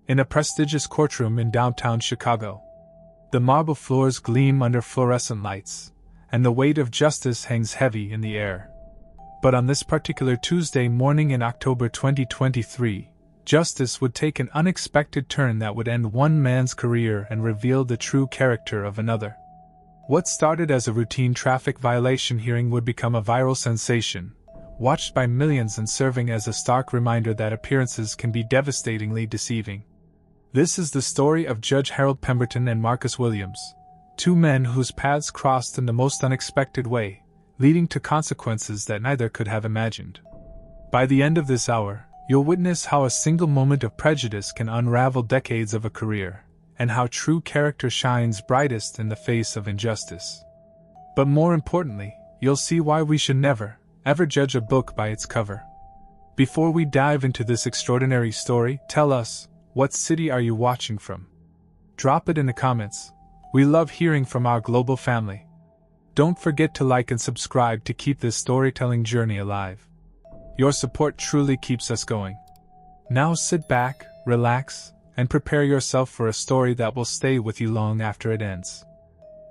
in a prestigious courtroom in downtown Chicago. The marble floors gleam under fluorescent lights, and the weight of justice hangs heavy in the air. But on this particular Tuesday morning in October 2023, justice would take an unexpected turn that would end one man's career and reveal the true character of another. What started as a routine traffic violation hearing would become a viral sensation, watched by millions and serving as a stark reminder that appearances can be devastatingly deceiving. This is the story of Judge Harold Pemberton and Marcus Williams, two men whose paths crossed in the most unexpected way, leading to consequences that neither could have imagined. By the end of this hour, you'll witness how a single moment of prejudice can unravel decades of a career, and how true character shines brightest in the face of injustice. But more importantly, you'll see why we should never, ever judge a book by its cover. Before we dive into this extraordinary story, tell us, what city are you watching from? Drop it in the comments. We love hearing from our global family. Don't forget to like and subscribe to keep this storytelling journey alive. Your support truly keeps us going. Now sit back, relax, and prepare yourself for a story that will stay with you long after it ends.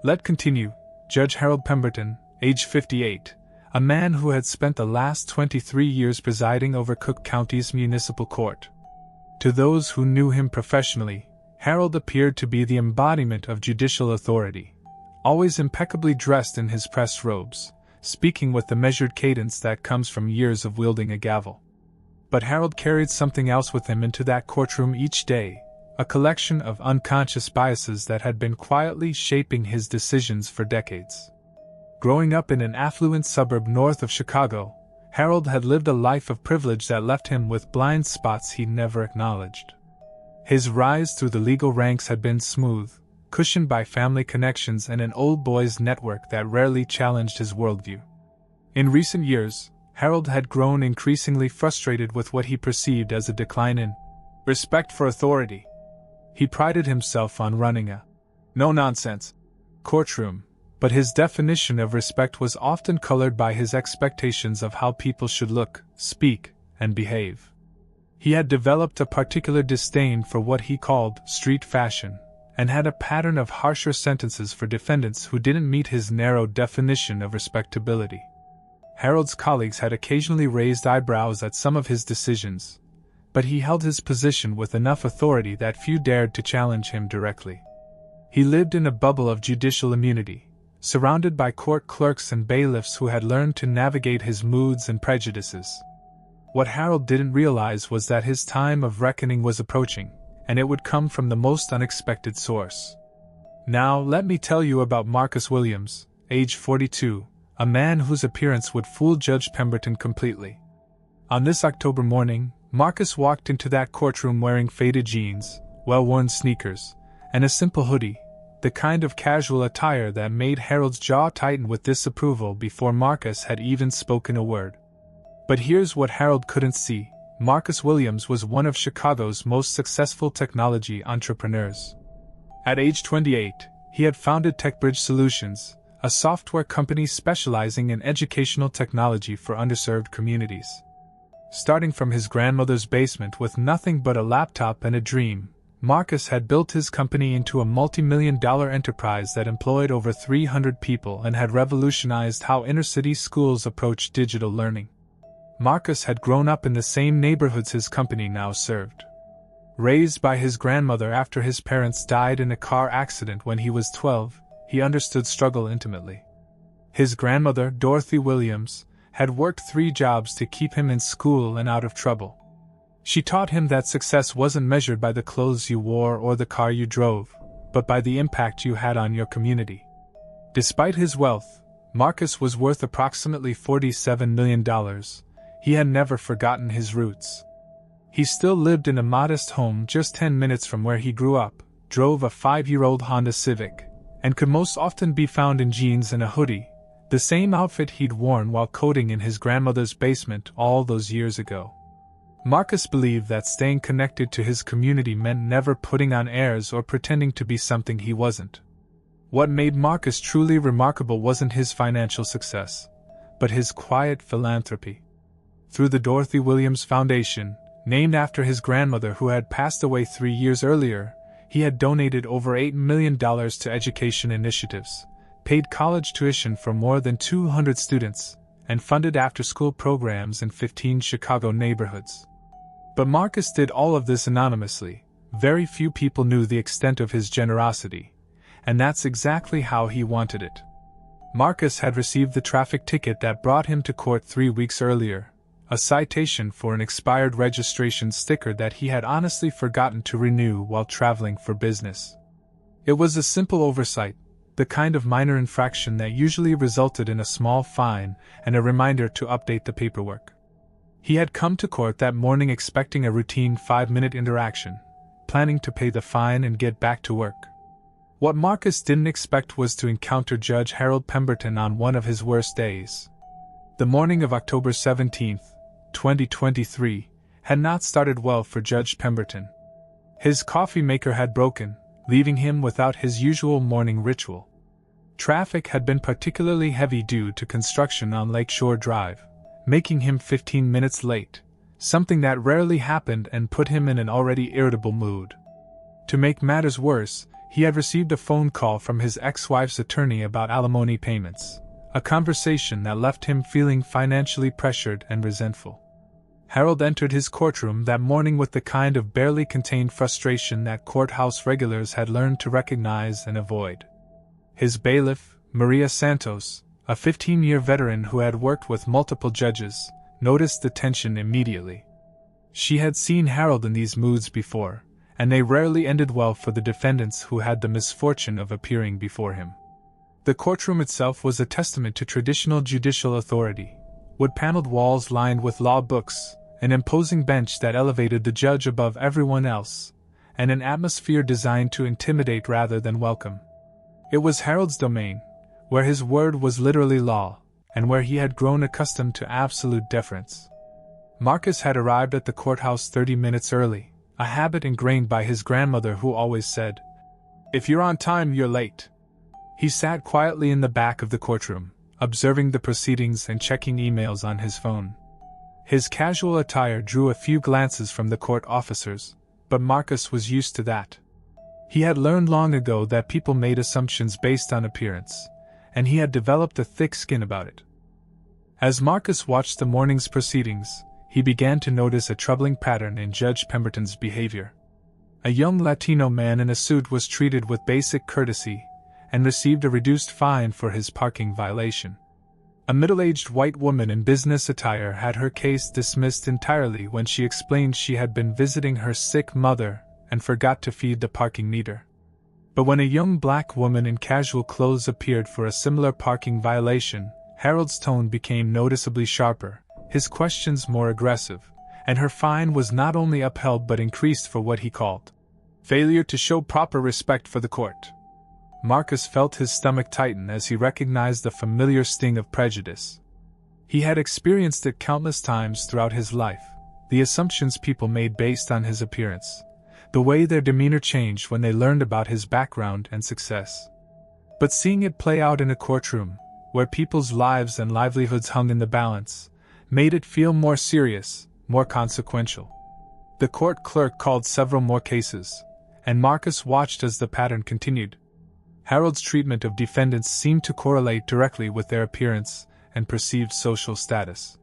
Let's continue. Judge Harold Pemberton, age 58, a man who had spent the last 23 years presiding over Cook County's municipal court. To those who knew him professionally, Harold appeared to be the embodiment of judicial authority, always impeccably dressed in his press robes, speaking with the measured cadence that comes from years of wielding a gavel. But Harold carried something else with him into that courtroom each day, a collection of unconscious biases that had been quietly shaping his decisions for decades. Growing up in an affluent suburb north of Chicago, Harold had lived a life of privilege that left him with blind spots he never acknowledged. His rise through the legal ranks had been smooth, cushioned by family connections and an old boys network that rarely challenged his worldview. In recent years, Harold had grown increasingly frustrated with what he perceived as a decline in respect for authority. He prided himself on running a no-nonsense courtroom, but his definition of respect was often colored by his expectations of how people should look, speak, and behave. He had developed a particular disdain for what he called street fashion, and had a pattern of harsher sentences for defendants who didn't meet his narrow definition of respectability. Harold's colleagues had occasionally raised eyebrows at some of his decisions, but he held his position with enough authority that few dared to challenge him directly. He lived in a bubble of judicial immunity, surrounded by court clerks and bailiffs who had learned to navigate his moods and prejudices. What Harold didn't realize was that his time of reckoning was approaching, and it would come from the most unexpected source. Now let me tell you about Marcus Williams, age 42, a man whose appearance would fool Judge Pemberton completely. On this October morning, Marcus walked into that courtroom wearing faded jeans, well-worn sneakers, and a simple hoodie, the kind of casual attire that made Harold's jaw tighten with disapproval before Marcus had even spoken a word. But here's what Harold couldn't see. Marcus Williams was one of Chicago's most successful technology entrepreneurs. At age 28, he had founded TechBridge Solutions, a software company specializing in educational technology for underserved communities. Starting from his grandmother's basement with nothing but a laptop and a dream, Marcus had built his company into a multi-million-dollar enterprise that employed over 300 people and had revolutionized how inner-city schools approached digital learning. Marcus had grown up in the same neighborhoods his company now served. Raised by his grandmother after his parents died in a car accident when he was 12, he understood struggle intimately. His grandmother, Dorothy Williams, had worked 3 jobs to keep him in school and out of trouble. She taught him that success wasn't measured by the clothes you wore or the car you drove, but by the impact you had on your community. Despite his wealth, Marcus was worth approximately $47 million. He had never forgotten his roots. He still lived in a modest home just 10 minutes from where he grew up, drove a 5-year-old Honda Civic, and could most often be found in jeans and a hoodie, the same outfit he'd worn while coding in his grandmother's basement all those years ago. Marcus believed that staying connected to his community meant never putting on airs or pretending to be something he wasn't. What made Marcus truly remarkable wasn't his financial success, but his quiet philanthropy. Through the Dorothy Williams Foundation, Named after his grandmother who had passed away 3 years earlier, he had donated over $8 million to education initiatives, paid college tuition for more than 200 students, and funded after-school programs in 15 Chicago neighborhoods. But Marcus did all of this anonymously. Very few people knew the extent of his generosity, and that's exactly how he wanted it. Marcus had received the traffic ticket that brought him to court 3 weeks earlier, a citation for an expired registration sticker that he had honestly forgotten to renew while traveling for business. It was a simple oversight, the kind of minor infraction that usually resulted in a small fine and a reminder to update the paperwork. He had come to court that morning expecting a routine 5-minute interaction, planning to pay the fine and get back to work. What Marcus didn't expect was to encounter Judge Harold Pemberton on one of his worst days. The morning of October 17, 2023, had not started well for Judge Pemberton. His coffee maker had broken, leaving him without his usual morning ritual. Traffic had been particularly heavy due to construction on Lakeshore Drive, making him 15 minutes late, something that rarely happened and put him in an already irritable mood. To make matters worse, he had received a phone call from his ex-wife's attorney about alimony payments, a conversation that left him feeling financially pressured and resentful. Harold entered his courtroom that morning with the kind of barely contained frustration that courthouse regulars had learned to recognize and avoid. His bailiff, Maria Santos, a 15-year veteran who had worked with multiple judges, noticed the tension immediately. She had seen Harold in these moods before, and they rarely ended well for the defendants who had the misfortune of appearing before him. The courtroom itself was a testament to traditional judicial authority. Wood-paneled walls lined with law books, an imposing bench that elevated the judge above everyone else, and an atmosphere designed to intimidate rather than welcome. It was Harold's domain, where his word was literally law, and where he had grown accustomed to absolute deference. Marcus had arrived at the courthouse 30 minutes early, a habit ingrained by his grandmother who always said, "If you're on time, you're late." He sat quietly in the back of the courtroom, observing the proceedings and checking emails on his phone. His casual attire drew a few glances from the court officers, but Marcus was used to that. He had learned long ago that people made assumptions based on appearance, and he had developed a thick skin about it. As Marcus watched the morning's proceedings, he began to notice a troubling pattern in Judge Pemberton's behavior. A young Latino man in a suit was treated with basic courtesy and received a reduced fine for his parking violation. A middle-aged white woman in business attire had her case dismissed entirely when she explained she had been visiting her sick mother and forgot to feed the parking meter. But when a young black woman in casual clothes appeared for a similar parking violation, Harold's tone became noticeably sharper, his questions more aggressive, and her fine was not only upheld but increased for what he called failure to show proper respect for the court. Marcus felt his stomach tighten as he recognized the familiar sting of prejudice. He had experienced it countless times throughout his life, the assumptions people made based on his appearance, the way their demeanor changed when they learned about his background and success. But seeing it play out in a courtroom, where people's lives and livelihoods hung in the balance, made it feel more serious, more consequential. The court clerk called several more cases, and Marcus watched as the pattern continued. Harold's treatment of defendants seemed to correlate directly with their appearance and perceived social status.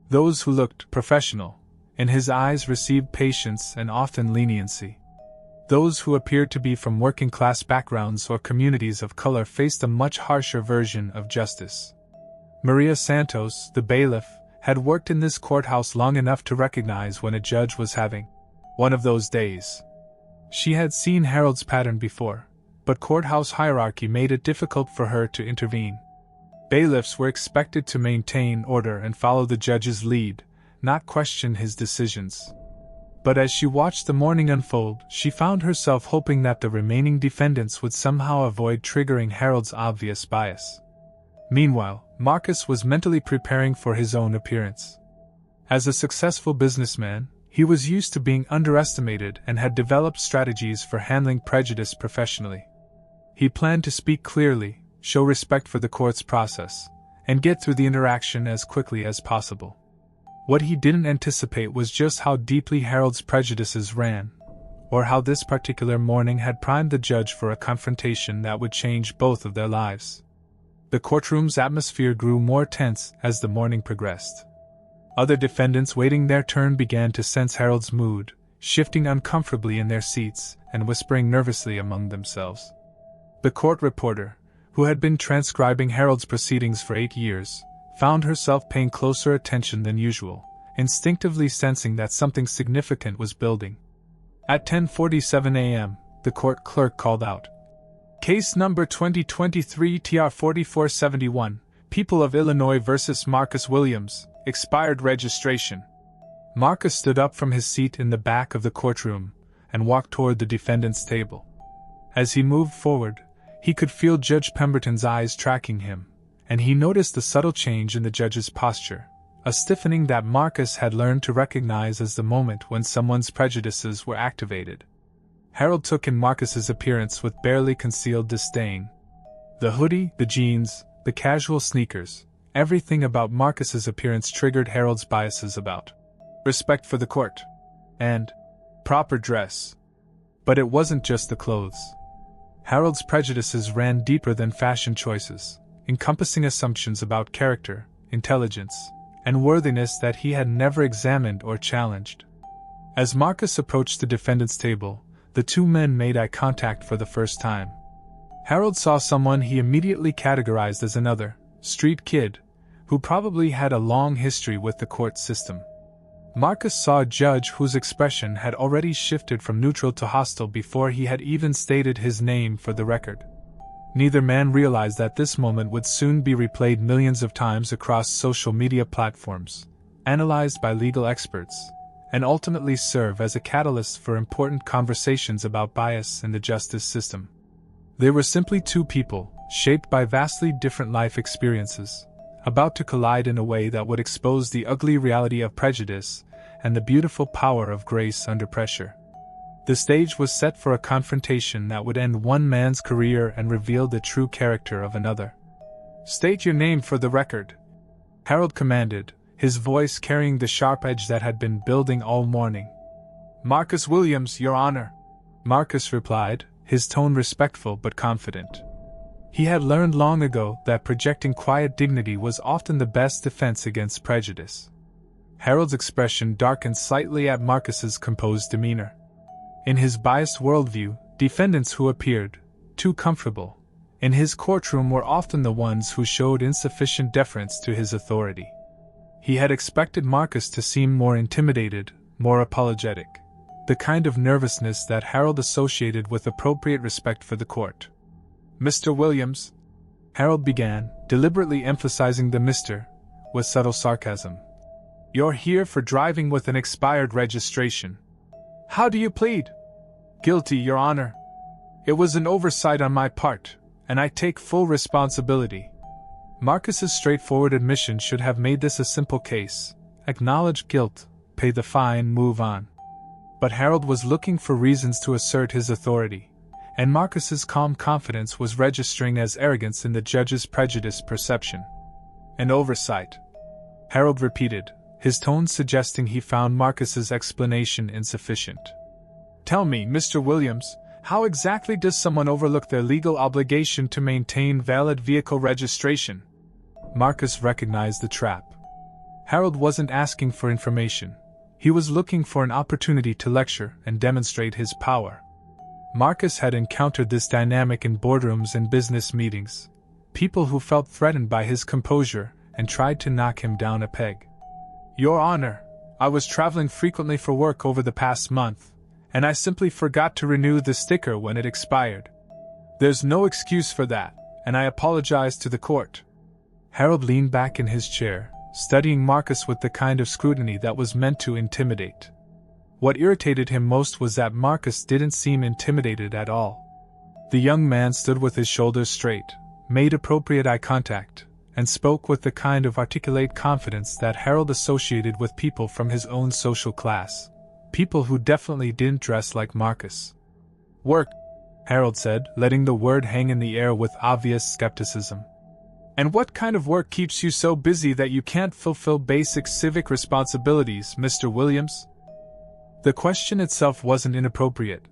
Those who looked professional, in his eyes, received patience and often leniency. Those who appeared to be from working-class backgrounds or communities of color faced a much harsher version of justice. Maria Santos, the bailiff, had worked in this courthouse long enough to recognize when a judge was having one of those days. She had seen Harold's pattern before, but courthouse hierarchy made it difficult for her to intervene. Bailiffs were expected to maintain order and follow the judge's lead, not question his decisions. But as she watched the morning unfold, she found herself hoping that the remaining defendants would somehow avoid triggering Harold's obvious bias. Meanwhile, Marcus was mentally preparing for his own appearance. As a successful businessman, he was used to being underestimated and had developed strategies for handling prejudice professionally. He planned to speak clearly, show respect for the court's process, and get through the interaction as quickly as possible. What he didn't anticipate was just how deeply Harold's prejudices ran, or how this particular morning had primed the judge for a confrontation that would change both of their lives. The courtroom's atmosphere grew more tense as the morning progressed. Other defendants waiting their turn began to sense Harold's mood, shifting uncomfortably in their seats and whispering nervously among themselves. The court reporter, who had been transcribing Harold's proceedings for 8 years, found herself paying closer attention than usual, instinctively sensing that something significant was building. At 10:47 a.m., the court clerk called out, "Case number 2023-TR4471, People of Illinois vs. Marcus Williams, expired registration." Marcus stood up from his seat in the back of the courtroom and walked toward the defendant's table. As he moved forward, he could feel Judge Pemberton's eyes tracking him, and he noticed the subtle change in the judge's posture, a stiffening that Marcus had learned to recognize as the moment when someone's prejudices were activated. Harold took in Marcus's appearance with barely concealed disdain. The hoodie, the jeans, the casual sneakers, everything about Marcus's appearance triggered Harold's biases about respect for the court and proper dress. But it wasn't just the clothes. Harold's prejudices ran deeper than fashion choices, encompassing assumptions about character, intelligence, and worthiness that he had never examined or challenged. As Marcus approached the defendant's table, the two men made eye contact for the first time. Harold saw someone he immediately categorized as another, street kid, who probably had a long history with the court system. Marcus saw a judge whose expression had already shifted from neutral to hostile before he had even stated his name for the record. Neither man realized that this moment would soon be replayed millions of times across social media platforms, analyzed by legal experts, and ultimately serve as a catalyst for important conversations about bias in the justice system. They were simply two people, shaped by vastly different life experiences, about to collide in a way that would expose the ugly reality of prejudice and the beautiful power of grace under pressure. The stage was set for a confrontation that would end one man's career and reveal the true character of another. "State your name for the record," Harold commanded, his voice carrying the sharp edge that had been building all morning. "Marcus Williams, Your Honor," Marcus replied, his tone respectful but confident. He had learned long ago that projecting quiet dignity was often the best defense against prejudice. Harold's expression darkened slightly at Marcus's composed demeanor. In his biased worldview, defendants who appeared too comfortable in his courtroom were often the ones who showed insufficient deference to his authority. He had expected Marcus to seem more intimidated, more apologetic, the kind of nervousness that Harold associated with appropriate respect for the court. "Mr. Williams," Harold began, deliberately emphasizing the Mr. with subtle sarcasm. "You're here for driving with an expired registration. How do you plead?" "Guilty, Your Honor. It was an oversight on my part, and I take full responsibility." Marcus's straightforward admission should have made this a simple case: acknowledge guilt, pay the fine, move on. But Harold was looking for reasons to assert his authority, and Marcus's calm confidence was registering as arrogance in the judge's prejudiced perception. "An oversight," Harold repeated, his tone suggesting he found Marcus's explanation insufficient. "Tell me, Mr. Williams, how exactly does someone overlook their legal obligation to maintain valid vehicle registration?" Marcus recognized the trap. Harold wasn't asking for information. He was looking for an opportunity to lecture and demonstrate his power. Marcus had encountered this dynamic in boardrooms and business meetings. People who felt threatened by his composure and tried to knock him down a peg. "Your Honor, I was traveling frequently for work over the past month, and I simply forgot to renew the sticker when it expired. There's no excuse for that, and I apologize to the court." Harold leaned back in his chair, studying Marcus with the kind of scrutiny that was meant to intimidate. What irritated him most was that Marcus didn't seem intimidated at all. The young man stood with his shoulders straight, made appropriate eye contact, and spoke with the kind of articulate confidence that Harold associated with people from his own social class, people who definitely didn't dress like Marcus. "Work," Harold said, letting the word hang in the air with obvious skepticism. And what kind of work keeps you so busy that you can't fulfill basic civic responsibilities, Mr. Williams? The question itself wasn't inappropriate,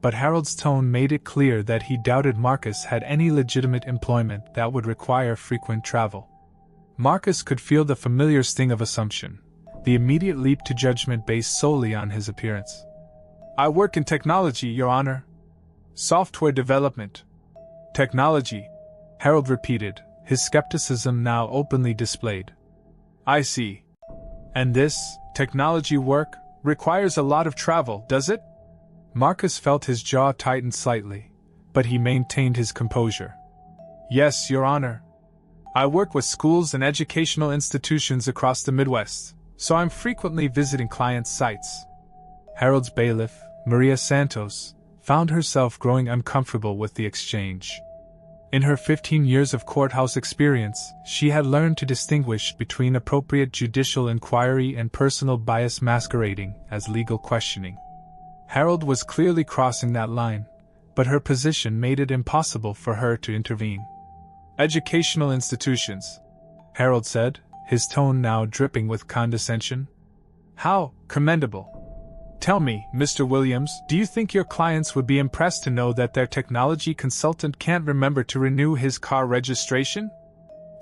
but Harold's tone made it clear that he doubted Marcus had any legitimate employment that would require frequent travel. Marcus could feel the familiar sting of assumption, the immediate leap to judgment based solely on his appearance. I work in technology, Your Honor. Software development. Technology, Harold repeated, his skepticism now openly displayed. I see. And this, technology work, requires a lot of travel, does it? Marcus felt his jaw tighten slightly, but he maintained his composure. Yes, Your Honor. I work with schools and educational institutions across the Midwest, so I'm frequently visiting client sites. Harold's bailiff, Maria Santos, found herself growing uncomfortable with the exchange. In her 15 years of courthouse experience, she had learned to distinguish between appropriate judicial inquiry and personal bias masquerading as legal questioning. Harold was clearly crossing that line, but her position made it impossible for her to intervene. Educational institutions, Harold said, his tone now dripping with condescension. How commendable. Tell me, Mr. Williams, do you think your clients would be impressed to know that their technology consultant can't remember to renew his car registration?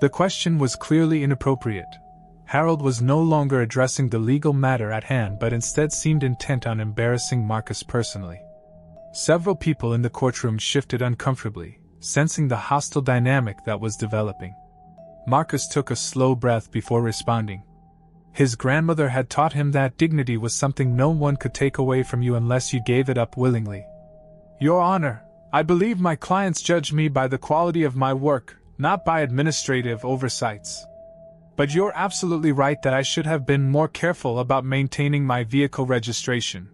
The question was clearly inappropriate. Harold was no longer addressing the legal matter at hand but instead seemed intent on embarrassing Marcus personally. Several people in the courtroom shifted uncomfortably, sensing the hostile dynamic that was developing. Marcus took a slow breath before responding. His grandmother had taught him that dignity was something no one could take away from you unless you gave it up willingly. Your Honor, I believe my clients judge me by the quality of my work, not by administrative oversights. But you're absolutely right that I should have been more careful about maintaining my vehicle registration.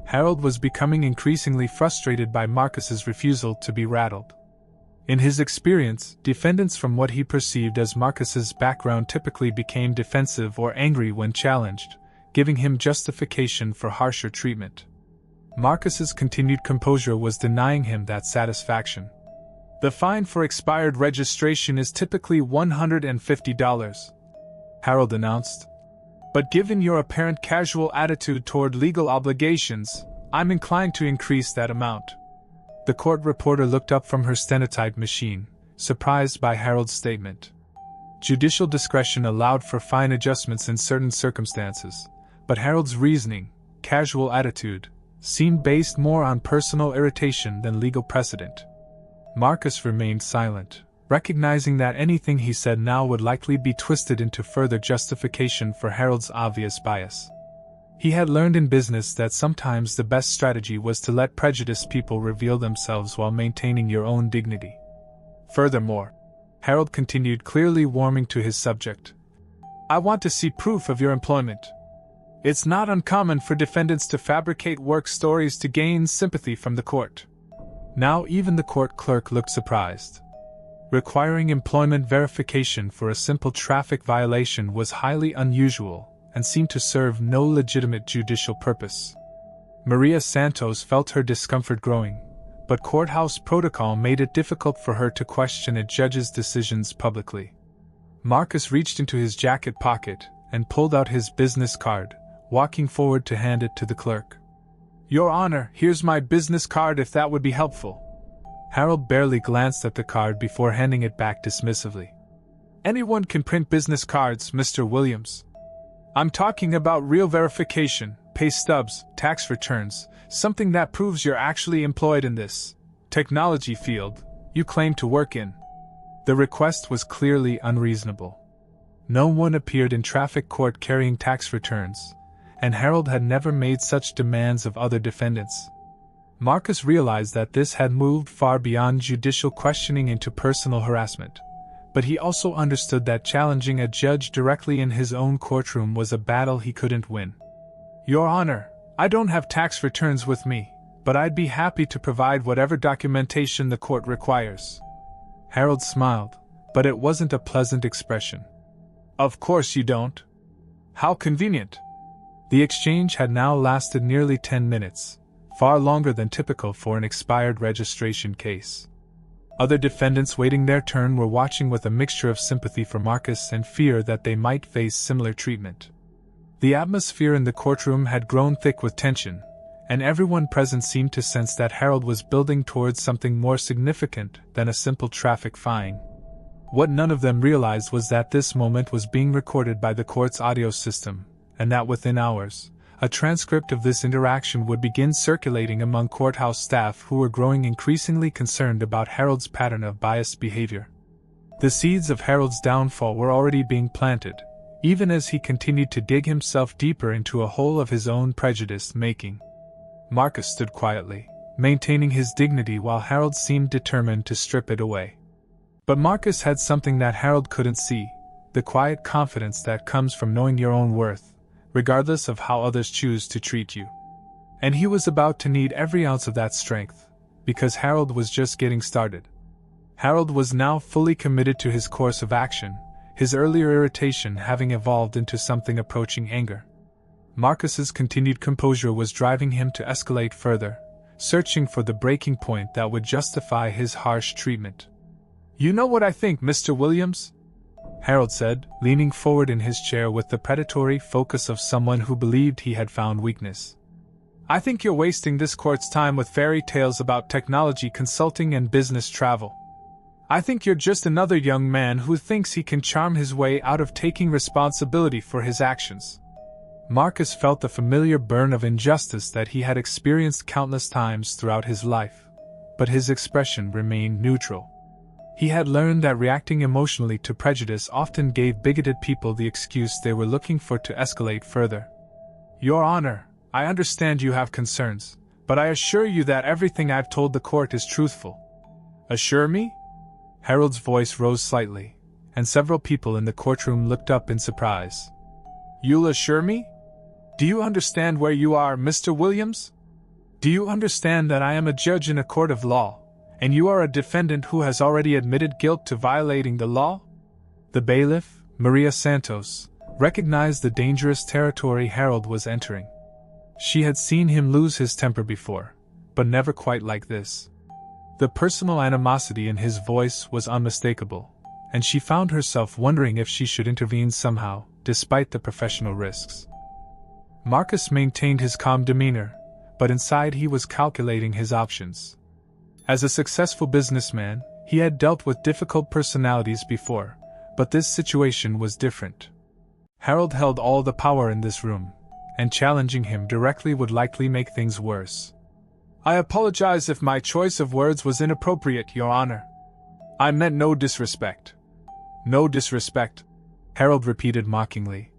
Harold was becoming increasingly frustrated by Marcus's refusal to be rattled. In his experience, defendants from what he perceived as Marcus's background typically became defensive or angry when challenged, giving him justification for harsher treatment. Marcus's continued composure was denying him that satisfaction. The fine for expired registration is typically $150, Harold announced. But given your apparent casual attitude toward legal obligations, I'm inclined to increase that amount. The court reporter looked up from her stenotype machine, surprised by Harold's statement. Judicial discretion allowed for fine adjustments in certain circumstances, but Harold's reasoning, casual attitude, seemed based more on personal irritation than legal precedent. Marcus remained silent, recognizing that anything he said now would likely be twisted into further justification for Harold's obvious bias. He had learned in business that sometimes the best strategy was to let prejudiced people reveal themselves while maintaining your own dignity. Furthermore, Harold continued, clearly warming to his subject, I want to see proof of your employment. It's not uncommon for defendants to fabricate work stories to gain sympathy from the court. Now even the court clerk looked surprised. Requiring employment verification for a simple traffic violation was highly unusual and seemed to serve no legitimate judicial purpose. Maria Santos felt her discomfort growing, but courthouse protocol made it difficult for her to question a judge's decisions publicly. Marcus reached into his jacket pocket and pulled out his business card, walking forward to hand it to the clerk. Your Honor, here's my business card if that would be helpful. Harold barely glanced at the card before handing it back dismissively. Anyone can print business cards, Mr. Williams. I'm talking about real verification, pay stubs, tax returns, something that proves you're actually employed in this technology field you claim to work in. The request was clearly unreasonable. No one appeared in traffic court carrying tax returns, and Harold had never made such demands of other defendants. Marcus realized that this had moved far beyond judicial questioning into personal harassment, but he also understood that challenging a judge directly in his own courtroom was a battle he couldn't win. Your Honor, I don't have tax returns with me, but I'd be happy to provide whatever documentation the court requires. Harold smiled, but it wasn't a pleasant expression. Of course you don't. How convenient. The exchange had now lasted nearly 10 minutes, far longer than typical for an expired registration case. Other defendants waiting their turn were watching with a mixture of sympathy for Marcus and fear that they might face similar treatment. The atmosphere in the courtroom had grown thick with tension, and everyone present seemed to sense that Harold was building towards something more significant than a simple traffic fine. What none of them realized was that this moment was being recorded by the court's audio system, and that within hours, a transcript of this interaction would begin circulating among courthouse staff who were growing increasingly concerned about Harold's pattern of biased behavior. The seeds of Harold's downfall were already being planted, even as he continued to dig himself deeper into a hole of his own prejudice-making. Marcus stood quietly, maintaining his dignity while Harold seemed determined to strip it away. But Marcus had something that Harold couldn't see, the quiet confidence that comes from knowing your own worth, regardless of how others choose to treat you. And he was about to need every ounce of that strength, because Harold was just getting started. Harold was now fully committed to his course of action, his earlier irritation having evolved into something approaching anger. Marcus's continued composure was driving him to escalate further, searching for the breaking point that would justify his harsh treatment. "You know what I think, Mr. Williams?" Harold said, leaning forward in his chair with the predatory focus of someone who believed he had found weakness. "I think you're wasting this court's time with fairy tales about technology consulting and business travel. I think you're just another young man who thinks he can charm his way out of taking responsibility for his actions." Marcus felt the familiar burn of injustice that he had experienced countless times throughout his life, but his expression remained neutral. He had learned that reacting emotionally to prejudice often gave bigoted people the excuse they were looking for to escalate further. "Your Honor, I understand you have concerns, but I assure you that everything I've told the court is truthful." "Assure me?" Harold's voice rose slightly, and several people in the courtroom looked up in surprise. "You'll assure me? Do you understand where you are, Mr. Williams? Do you understand that I am a judge in a court of law, and you are a defendant who has already admitted guilt to violating the law?" The bailiff, Maria Santos, recognized the dangerous territory Harold was entering. She had seen him lose his temper before, but never quite like this. The personal animosity in his voice was unmistakable, and she found herself wondering if she should intervene somehow, despite the professional risks. Marcus maintained his calm demeanor, but inside he was calculating his options. As a successful businessman, he had dealt with difficult personalities before, but this situation was different. Harold held all the power in this room, and challenging him directly would likely make things worse. "I apologize if my choice of words was inappropriate, Your Honor. I meant no disrespect." "No disrespect?" Harold repeated mockingly.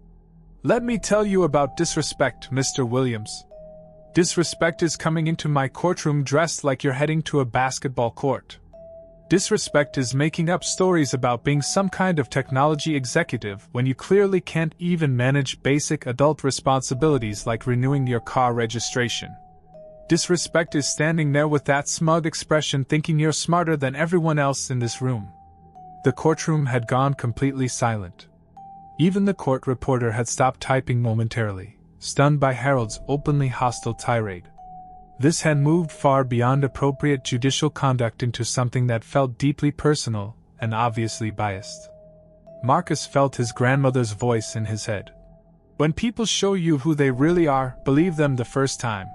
"Let me tell you about disrespect, Mr. Williams. Disrespect is coming into my courtroom dressed like you're heading to a basketball court. Disrespect is making up stories about being some kind of technology executive when you clearly can't even manage basic adult responsibilities like renewing your car registration. Disrespect is standing there with that smug expression thinking you're smarter than everyone else in this room." The courtroom had gone completely silent. Even the court reporter had stopped typing momentarily, stunned by Harold's openly hostile tirade. This had moved far beyond appropriate judicial conduct into something that felt deeply personal and obviously biased. Marcus felt his grandmother's voice in his head. "When people show you who they really are, believe them the first time.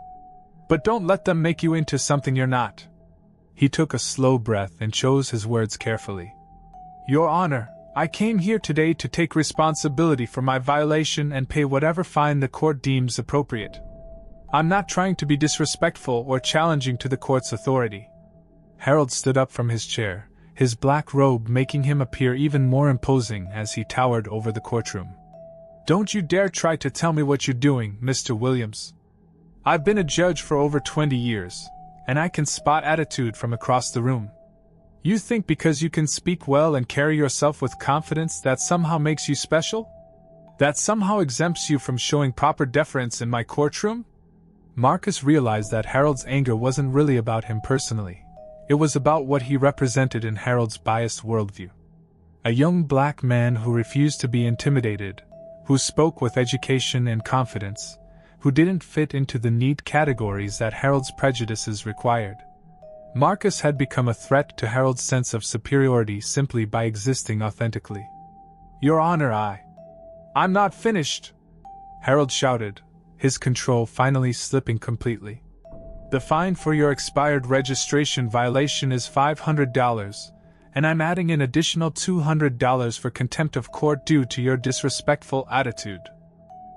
But don't let them make you into something you're not." He took a slow breath and chose his words carefully. "Your Honor, I came here today to take responsibility for my violation and pay whatever fine the court deems appropriate. I'm not trying to be disrespectful or challenging to the court's authority." Harold stood up from his chair, his black robe making him appear even more imposing as he towered over the courtroom. "Don't you dare try to tell me what you're doing, Mr. Williams. I've been a judge for over 20 years, and I can spot attitude from across the room. You think because you can speak well and carry yourself with confidence that somehow makes you special? That somehow exempts you from showing proper deference in my courtroom?" Marcus realized that Harold's anger wasn't really about him personally. It was about what he represented in Harold's biased worldview. A young black man who refused to be intimidated, who spoke with education and confidence, who didn't fit into the neat categories that Harold's prejudices required. Marcus had become a threat to Harold's sense of superiority simply by existing authentically. "Your Honor, I'm not finished!" Harold shouted, his control finally slipping completely. "The fine for your expired registration violation is $500, and I'm adding an additional $200 for contempt of court due to your disrespectful attitude."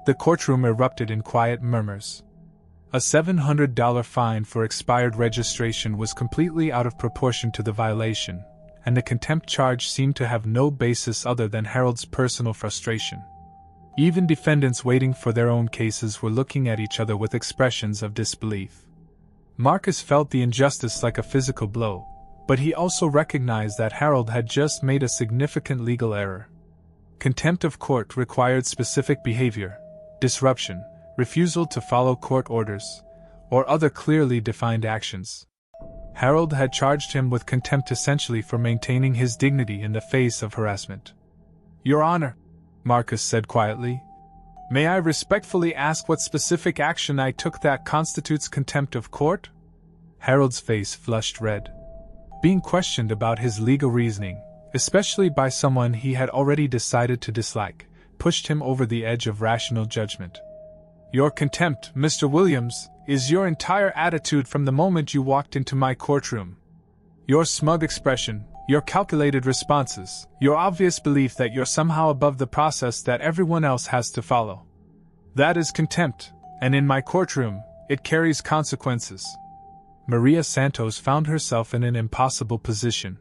The courtroom erupted in quiet murmurs. A $700 fine for expired registration was completely out of proportion to the violation, and the contempt charge seemed to have no basis other than Harold's personal frustration. Even defendants waiting for their own cases were looking at each other with expressions of disbelief. Marcus felt the injustice like a physical blow, but he also recognized that Harold had just made a significant legal error. Contempt of court required specific behavior, disruption, refusal to follow court orders, or other clearly defined actions. Harold had charged him with contempt essentially for maintaining his dignity in the face of harassment. "Your Honor," Marcus said quietly, "may I respectfully ask what specific action I took that constitutes contempt of court?" Harold's face flushed red. Being questioned about his legal reasoning, especially by someone he had already decided to dislike, pushed him over the edge of rational judgment. "Your contempt, Mr. Williams, is your entire attitude from the moment you walked into my courtroom. Your smug expression, your calculated responses, your obvious belief that you're somehow above the process that everyone else has to follow. That is contempt, and in my courtroom, it carries consequences." Maria Santos found herself in an impossible position.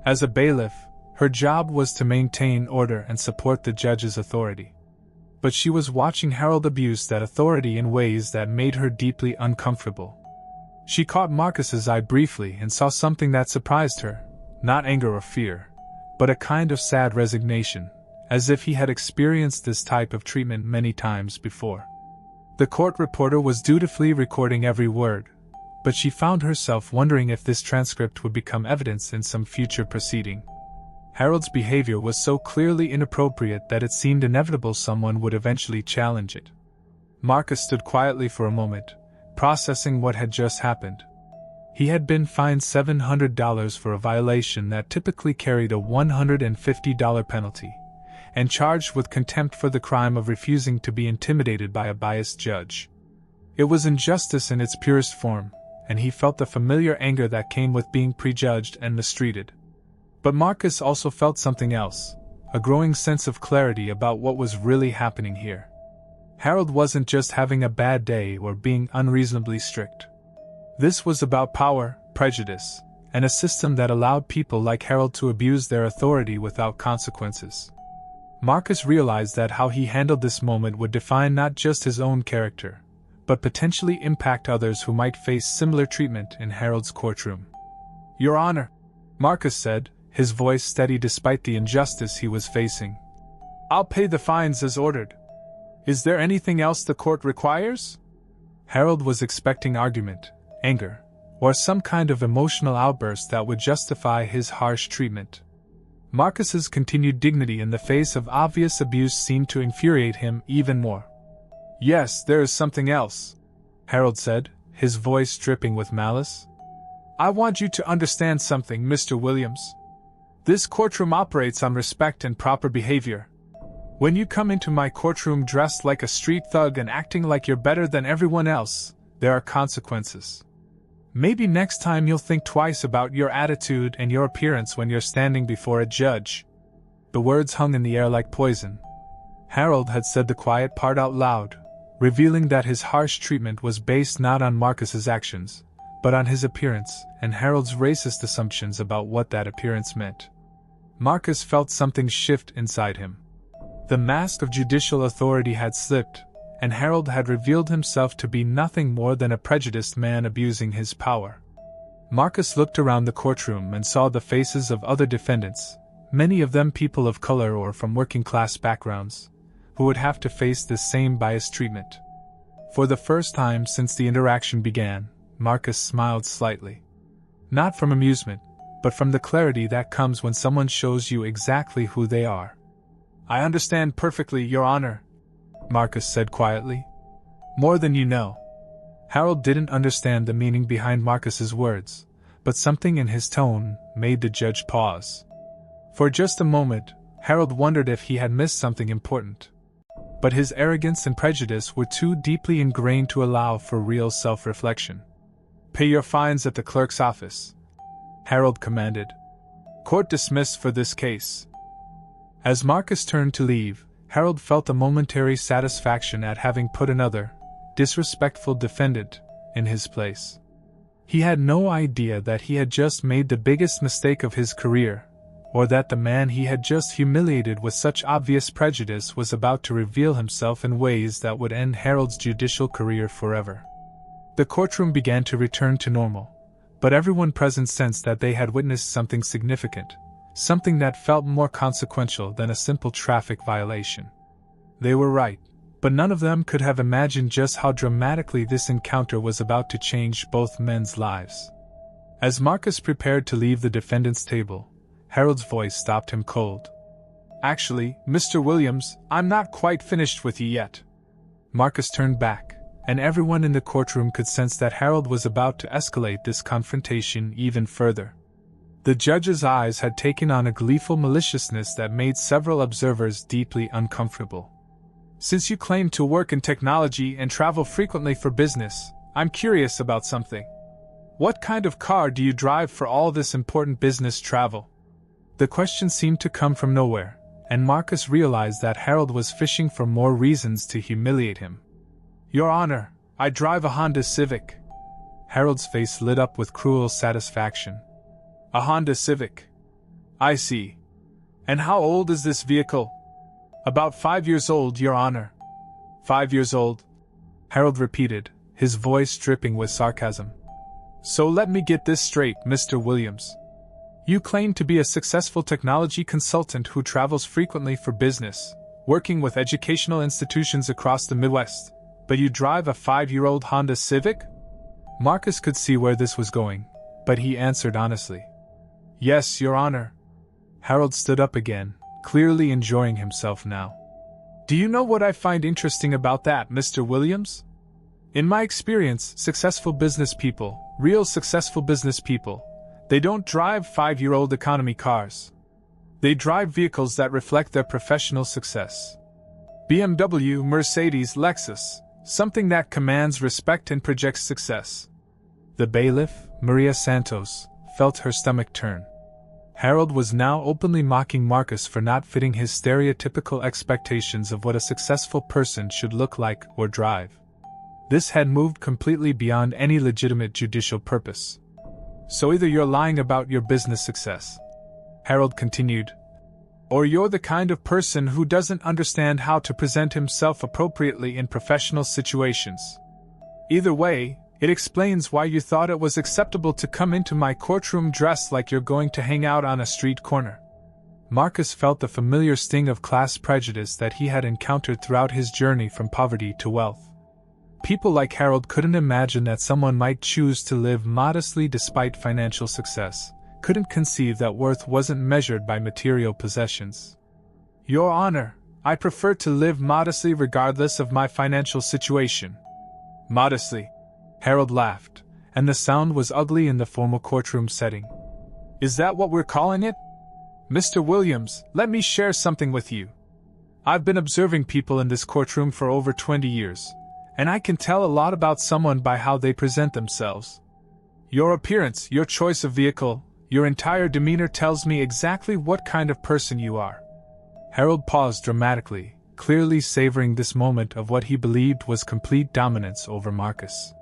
As a bailiff, her job was to maintain order and support the judge's authority. But she was watching Harold abuse that authority in ways that made her deeply uncomfortable. She caught Marcus's eye briefly and saw something that surprised her, not anger or fear, but a kind of sad resignation, as if he had experienced this type of treatment many times before. The court reporter was dutifully recording every word, but she found herself wondering if this transcript would become evidence in some future proceeding. Harold's behavior was so clearly inappropriate that it seemed inevitable someone would eventually challenge it. Marcus stood quietly for a moment, processing what had just happened. He had been fined $700 for a violation that typically carried a $150 penalty, and charged with contempt for the crime of refusing to be intimidated by a biased judge. It was injustice in its purest form, and he felt the familiar anger that came with being prejudged and mistreated. But Marcus also felt something else, a growing sense of clarity about what was really happening here. Harold wasn't just having a bad day or being unreasonably strict. This was about power, prejudice, and a system that allowed people like Harold to abuse their authority without consequences. Marcus realized that how he handled this moment would define not just his own character, but potentially impact others who might face similar treatment in Harold's courtroom. "Your Honor," Marcus said, his voice steady despite the injustice he was facing, "I'll pay the fines as ordered. Is there anything else the court requires?" Harold was expecting argument, anger, or some kind of emotional outburst that would justify his harsh treatment. Marcus's continued dignity in the face of obvious abuse seemed to infuriate him even more. "Yes, there is something else," Harold said, his voice dripping with malice. "I want you to understand something, Mr. Williams. This courtroom operates on respect and proper behavior. When you come into my courtroom dressed like a street thug and acting like you're better than everyone else, there are consequences. Maybe next time you'll think twice about your attitude and your appearance when you're standing before a judge." The words hung in the air like poison. Harold had said the quiet part out loud, revealing that his harsh treatment was based not on Marcus's actions, but on his appearance and Harold's racist assumptions about what that appearance meant. Marcus felt something shift inside him. The mask of judicial authority had slipped, and Harold had revealed himself to be nothing more than a prejudiced man abusing his power. Marcus looked around the courtroom and saw the faces of other defendants, many of them people of color or from working-class backgrounds, who would have to face this same biased treatment. For the first time since the interaction began, Marcus smiled slightly. Not from amusement, but from the clarity that comes when someone shows you exactly who they are. "I understand perfectly, Your Honor," Marcus said quietly. "More than you know." Harold didn't understand the meaning behind Marcus's words, but something in his tone made the judge pause. For just a moment, Harold wondered if he had missed something important. But his arrogance and prejudice were too deeply ingrained to allow for real self-reflection. "Pay your fines at the clerk's office," Harold commanded. "Court dismissed for this case." As Marcus turned to leave, Harold felt a momentary satisfaction at having put another, disrespectful defendant in his place. He had no idea that he had just made the biggest mistake of his career, or that the man he had just humiliated with such obvious prejudice was about to reveal himself in ways that would end Harold's judicial career forever. The courtroom began to return to normal, but everyone present sensed that they had witnessed something significant, something that felt more consequential than a simple traffic violation. They were right, but none of them could have imagined just how dramatically this encounter was about to change both men's lives. As Marcus prepared to leave the defendant's table, Harold's voice stopped him cold. "Actually, Mr. Williams, I'm not quite finished with you yet." Marcus turned back, and everyone in the courtroom could sense that Harold was about to escalate this confrontation even further. The judge's eyes had taken on a gleeful maliciousness that made several observers deeply uncomfortable. "Since you claim to work in technology and travel frequently for business, I'm curious about something. What kind of car do you drive for all this important business travel?" The question seemed to come from nowhere, and Marcus realized that Harold was fishing for more reasons to humiliate him. "Your Honor, I drive a Honda Civic." Harold's face lit up with cruel satisfaction. "A Honda Civic. I see. And how old is this vehicle?" "About 5 years old, Your Honor." 5 years old?" Harold repeated, his voice dripping with sarcasm. "So let me get this straight, Mr. Williams. You claim to be a successful technology consultant who travels frequently for business, working with educational institutions across the Midwest, but you drive a 5-year-old Honda Civic?" Marcus could see where this was going, but he answered honestly. "Yes, Your Honor." Harold stood up again, clearly enjoying himself now. "Do you know what I find interesting about that, Mr. Williams? In my experience, successful business people, real successful business people, they don't drive 5-year-old economy cars. They drive vehicles that reflect their professional success. BMW, Mercedes, Lexus, something that commands respect and projects success." The bailiff, Maria Santos, felt her stomach turn. Harold was now openly mocking Marcus for not fitting his stereotypical expectations of what a successful person should look like or drive. This had moved completely beyond any legitimate judicial purpose. "So either you're lying about your business success," Harold continued, "or you're the kind of person who doesn't understand how to present himself appropriately in professional situations. Either way, it explains why you thought it was acceptable to come into my courtroom dressed like you're going to hang out on a street corner." Marcus felt the familiar sting of class prejudice that he had encountered throughout his journey from poverty to wealth. People like Harold couldn't imagine that someone might choose to live modestly despite financial success, couldn't conceive that worth wasn't measured by material possessions. "Your Honor, I prefer to live modestly regardless of my financial situation." "Modestly?" Harold laughed, and the sound was ugly in the formal courtroom setting. "Is that what we're calling it? Mr. Williams, let me share something with you. I've been observing people in this courtroom for over 20 years, and I can tell a lot about someone by how they present themselves. Your appearance, your choice of vehicle, your entire demeanor tells me exactly what kind of person you are." Harold paused dramatically, clearly savoring this moment of what he believed was complete dominance over Marcus.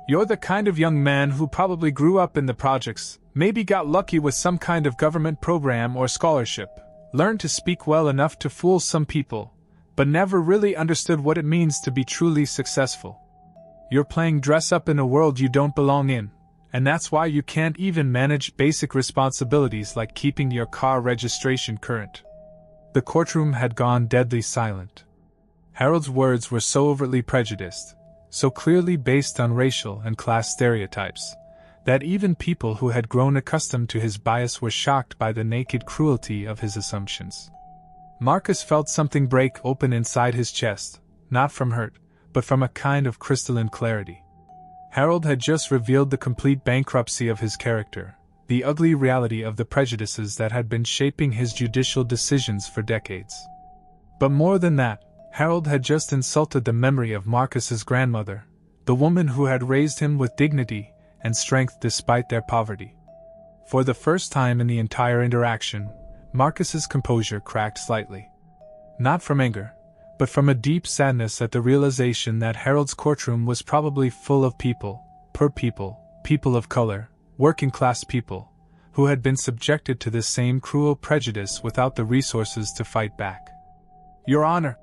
"You're the kind of young man who probably grew up in the projects, maybe got lucky with some kind of government program or scholarship, learned to speak well enough to fool some people, but never really understood what it means to be truly successful. You're playing dress-up in a world you don't belong in, and that's why you can't even manage basic responsibilities like keeping your car registration current." The courtroom had gone deadly silent. Harold's words were so overtly prejudiced, so clearly based on racial and class stereotypes, that even people who had grown accustomed to his bias were shocked by the naked cruelty of his assumptions. Marcus felt something break open inside his chest, not from hurt, but from a kind of crystalline clarity. Harold had just revealed the complete bankruptcy of his character, the ugly reality of the prejudices that had been shaping his judicial decisions for decades. But more than that, Harold had just insulted the memory of Marcus's grandmother, the woman who had raised him with dignity and strength despite their poverty. For the first time in the entire interaction, Marcus's composure cracked slightly. Not from anger, but from a deep sadness at the realization that Harold's courtroom was probably full of people, poor people, people of color, working-class people, who had been subjected to this same cruel prejudice without the resources to fight back. "Your Honor,"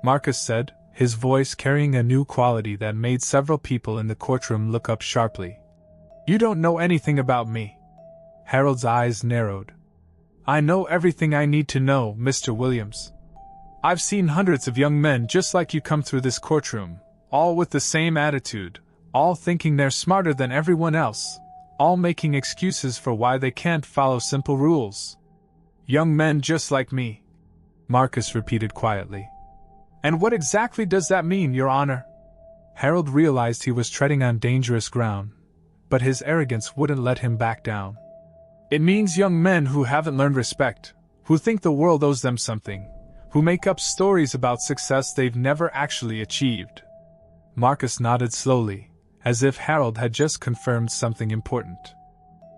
Marcus said, his voice carrying a new quality that made several people in the courtroom look up sharply. "You don't know anything about me." Harold's eyes narrowed. "I know everything I need to know, Mr. Williams. I've seen hundreds of young men just like you come through this courtroom, all with the same attitude, all thinking they're smarter than everyone else, all making excuses for why they can't follow simple rules. Young men just like me," Marcus repeated quietly. "And what exactly does that mean, Your Honor?" Harold realized he was treading on dangerous ground, but his arrogance wouldn't let him back down. "It means young men who haven't learned respect, who think the world owes them something, who make up stories about success they've never actually achieved." Marcus nodded slowly, as if Harold had just confirmed something important.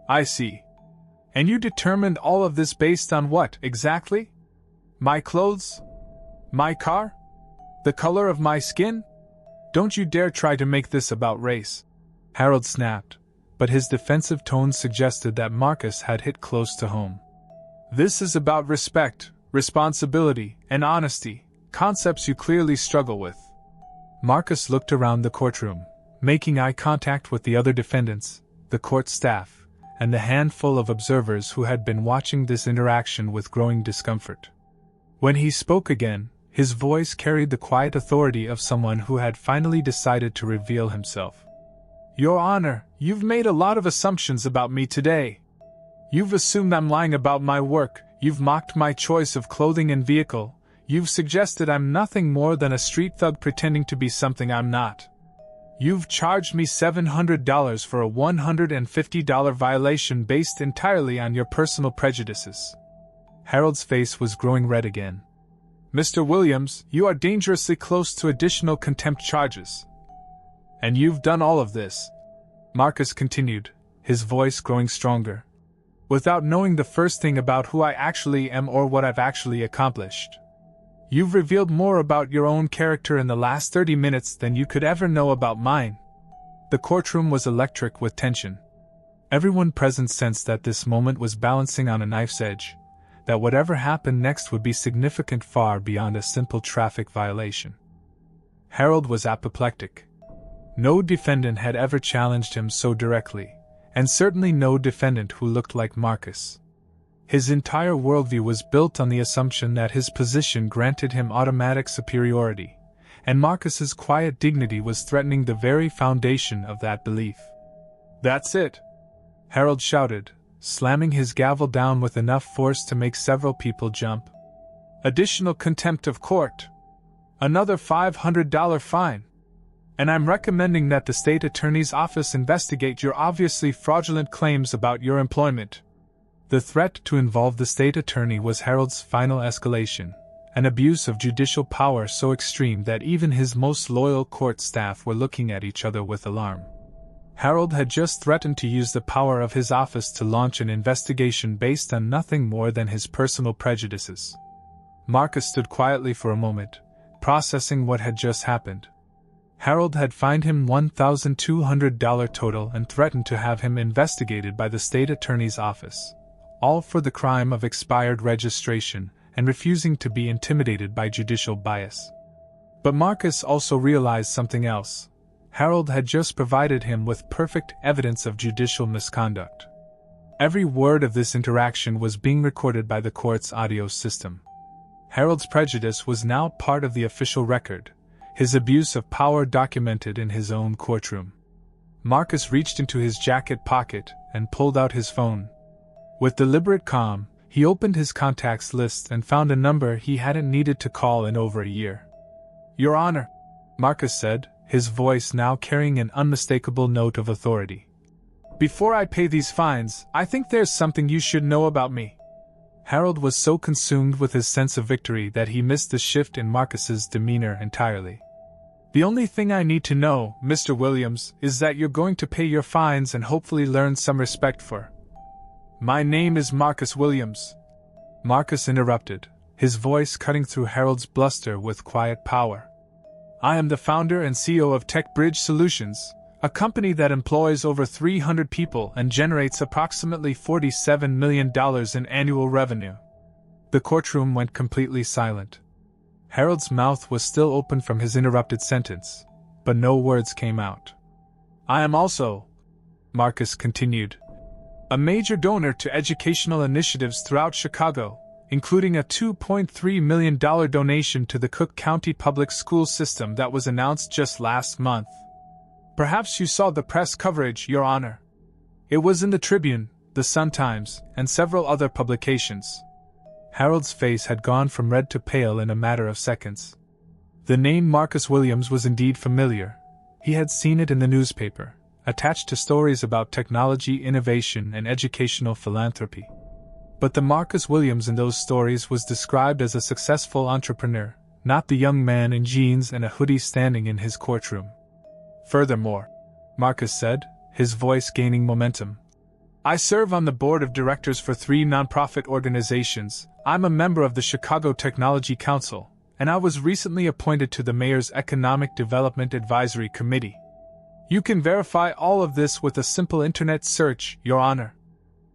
"I see. And you determined all of this based on what, exactly? My clothes? My car? The color of my skin? Don't you dare try to make this about race." Harold snapped, but his defensive tone suggested that Marcus had hit close to home. "This is about respect, responsibility, and honesty, concepts you clearly struggle with." Marcus looked around the courtroom, making eye contact with the other defendants, the court staff, and the handful of observers who had been watching this interaction with growing discomfort. When he spoke again, his voice carried the quiet authority of someone who had finally decided to reveal himself. "Your Honor, you've made a lot of assumptions about me today. You've assumed I'm lying about my work, you've mocked my choice of clothing and vehicle, you've suggested I'm nothing more than a street thug pretending to be something I'm not. You've charged me $700 for a $150 violation based entirely on your personal prejudices." Harold's face was growing red again. "Mr. Williams, you are dangerously close to additional contempt charges. And you've done all of this," Marcus continued, his voice growing stronger, "without knowing the first thing about who I actually am or what I've actually accomplished. You've revealed more about your own character in the last 30 minutes than you could ever know about mine." The courtroom was electric with tension. Everyone present sensed that this moment was balancing on a knife's edge, that whatever happened next would be significant far beyond a simple traffic violation. Harold was apoplectic. No defendant had ever challenged him so directly, and certainly no defendant who looked like Marcus. His entire worldview was built on the assumption that his position granted him automatic superiority, and Marcus's quiet dignity was threatening the very foundation of that belief. "That's it!" Harold shouted, slamming his gavel down with enough force to make several people jump. "Additional contempt of court. Another $500 fine. And I'm recommending that the state attorney's office investigate your obviously fraudulent claims about your employment." The threat to involve the state attorney was Harold's final escalation, an abuse of judicial power so extreme that even his most loyal court staff were looking at each other with alarm. Harold had just threatened to use the power of his office to launch an investigation based on nothing more than his personal prejudices. Marcus stood quietly for a moment, processing what had just happened. Harold had fined him $1,200 total and threatened to have him investigated by the state attorney's office, all for the crime of expired registration and refusing to be intimidated by judicial bias. But Marcus also realized something else. Harold had just provided him with perfect evidence of judicial misconduct. Every word of this interaction was being recorded by the court's audio system. Harold's prejudice was now part of the official record, his abuse of power documented in his own courtroom. Marcus reached into his jacket pocket and pulled out his phone. With deliberate calm, he opened his contacts list and found a number he hadn't needed to call in over a year. "Your Honor," Marcus said, his voice now carrying an unmistakable note of authority. "Before I pay these fines, I think there's something you should know about me." Harold was so consumed with his sense of victory that he missed the shift in Marcus's demeanor entirely. "The only thing I need to know, Mr. Williams, is that you're going to pay your fines and hopefully learn some respect for." "My name is Marcus Williams," Marcus interrupted, his voice cutting through Harold's bluster with quiet power. "I am the founder and CEO of TechBridge Solutions, a company that employs over 300 people and generates approximately $47 million in annual revenue." The courtroom went completely silent. Harold's mouth was still open from his interrupted sentence, but no words came out. "I am also," Marcus continued, "a major donor to educational initiatives throughout Chicago, including a $2.3 million donation to the Cook County Public School System that was announced just last month. Perhaps you saw the press coverage, Your Honor. It was in the Tribune, the Sun-Times, and several other publications." Harold's face had gone from red to pale in a matter of seconds. The name Marcus Williams was indeed familiar. He had seen it in the newspaper, attached to stories about technology, innovation, and educational philanthropy. But the Marcus Williams in those stories was described as a successful entrepreneur, not the young man in jeans and a hoodie standing in his courtroom. "Furthermore," Marcus said, his voice gaining momentum, "I serve on the board of directors for 3 nonprofit organizations. I'm a member of the Chicago Technology Council, and I was recently appointed to the Mayor's Economic Development Advisory Committee. You can verify all of this with a simple internet search, Your Honor."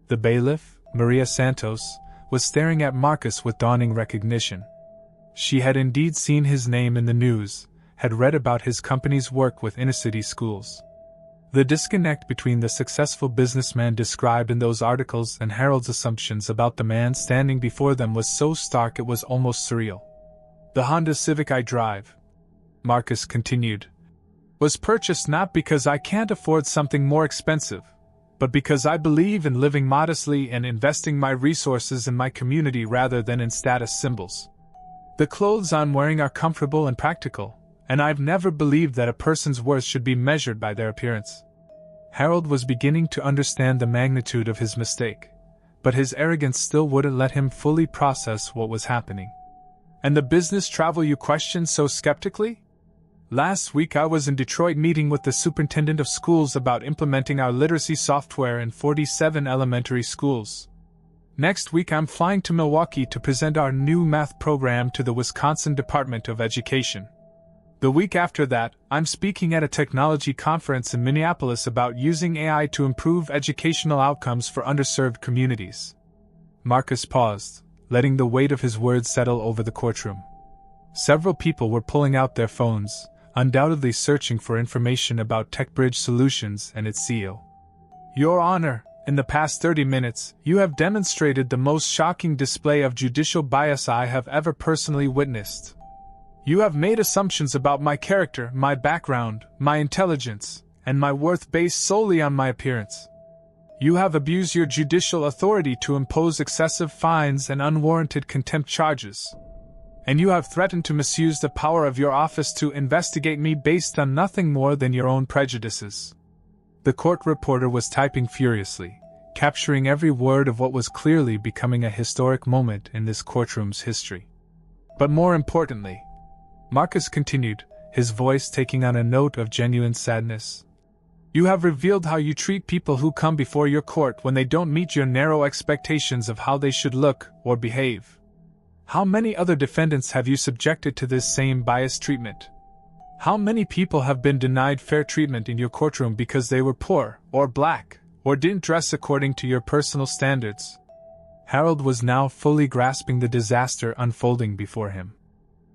The bailiff, Maria Santos, was staring at Marcus with dawning recognition. She had indeed seen his name in the news, had read about his company's work with inner-city schools. The disconnect between the successful businessman described in those articles and Harold's assumptions about the man standing before them was so stark it was almost surreal. "The Honda Civic I drive," Marcus continued, "was purchased not because I can't afford something more expensive, but because I believe in living modestly and investing my resources in my community rather than in status symbols. The clothes I'm wearing are comfortable and practical, and I've never believed that a person's worth should be measured by their appearance." Harold was beginning to understand the magnitude of his mistake, but his arrogance still wouldn't let him fully process what was happening. "And the business travel you questioned so skeptically? Last week I was in Detroit meeting with the superintendent of schools about implementing our literacy software in 47 elementary schools. Next week I'm flying to Milwaukee to present our new math program to the Wisconsin Department of Education. The week after that, I'm speaking at a technology conference in Minneapolis about using AI to improve educational outcomes for underserved communities." Marcus paused, letting the weight of his words settle over the courtroom. Several people were pulling out their phones, undoubtedly searching for information about TechBridge Solutions and its CEO. "Your Honor, in the past 30 minutes, you have demonstrated the most shocking display of judicial bias I have ever personally witnessed. You have made assumptions about my character, my background, my intelligence, and my worth based solely on my appearance. You have abused your judicial authority to impose excessive fines and unwarranted contempt charges. And you have threatened to misuse the power of your office to investigate me based on nothing more than your own prejudices." The court reporter was typing furiously, capturing every word of what was clearly becoming a historic moment in this courtroom's history. "But more importantly," Marcus continued, his voice taking on a note of genuine sadness, "you have revealed how you treat people who come before your court when they don't meet your narrow expectations of how they should look or behave. How many other defendants have you subjected to this same biased treatment? How many people have been denied fair treatment in your courtroom because they were poor, or black, or didn't dress according to your personal standards?" Harold was now fully grasping the disaster unfolding before him.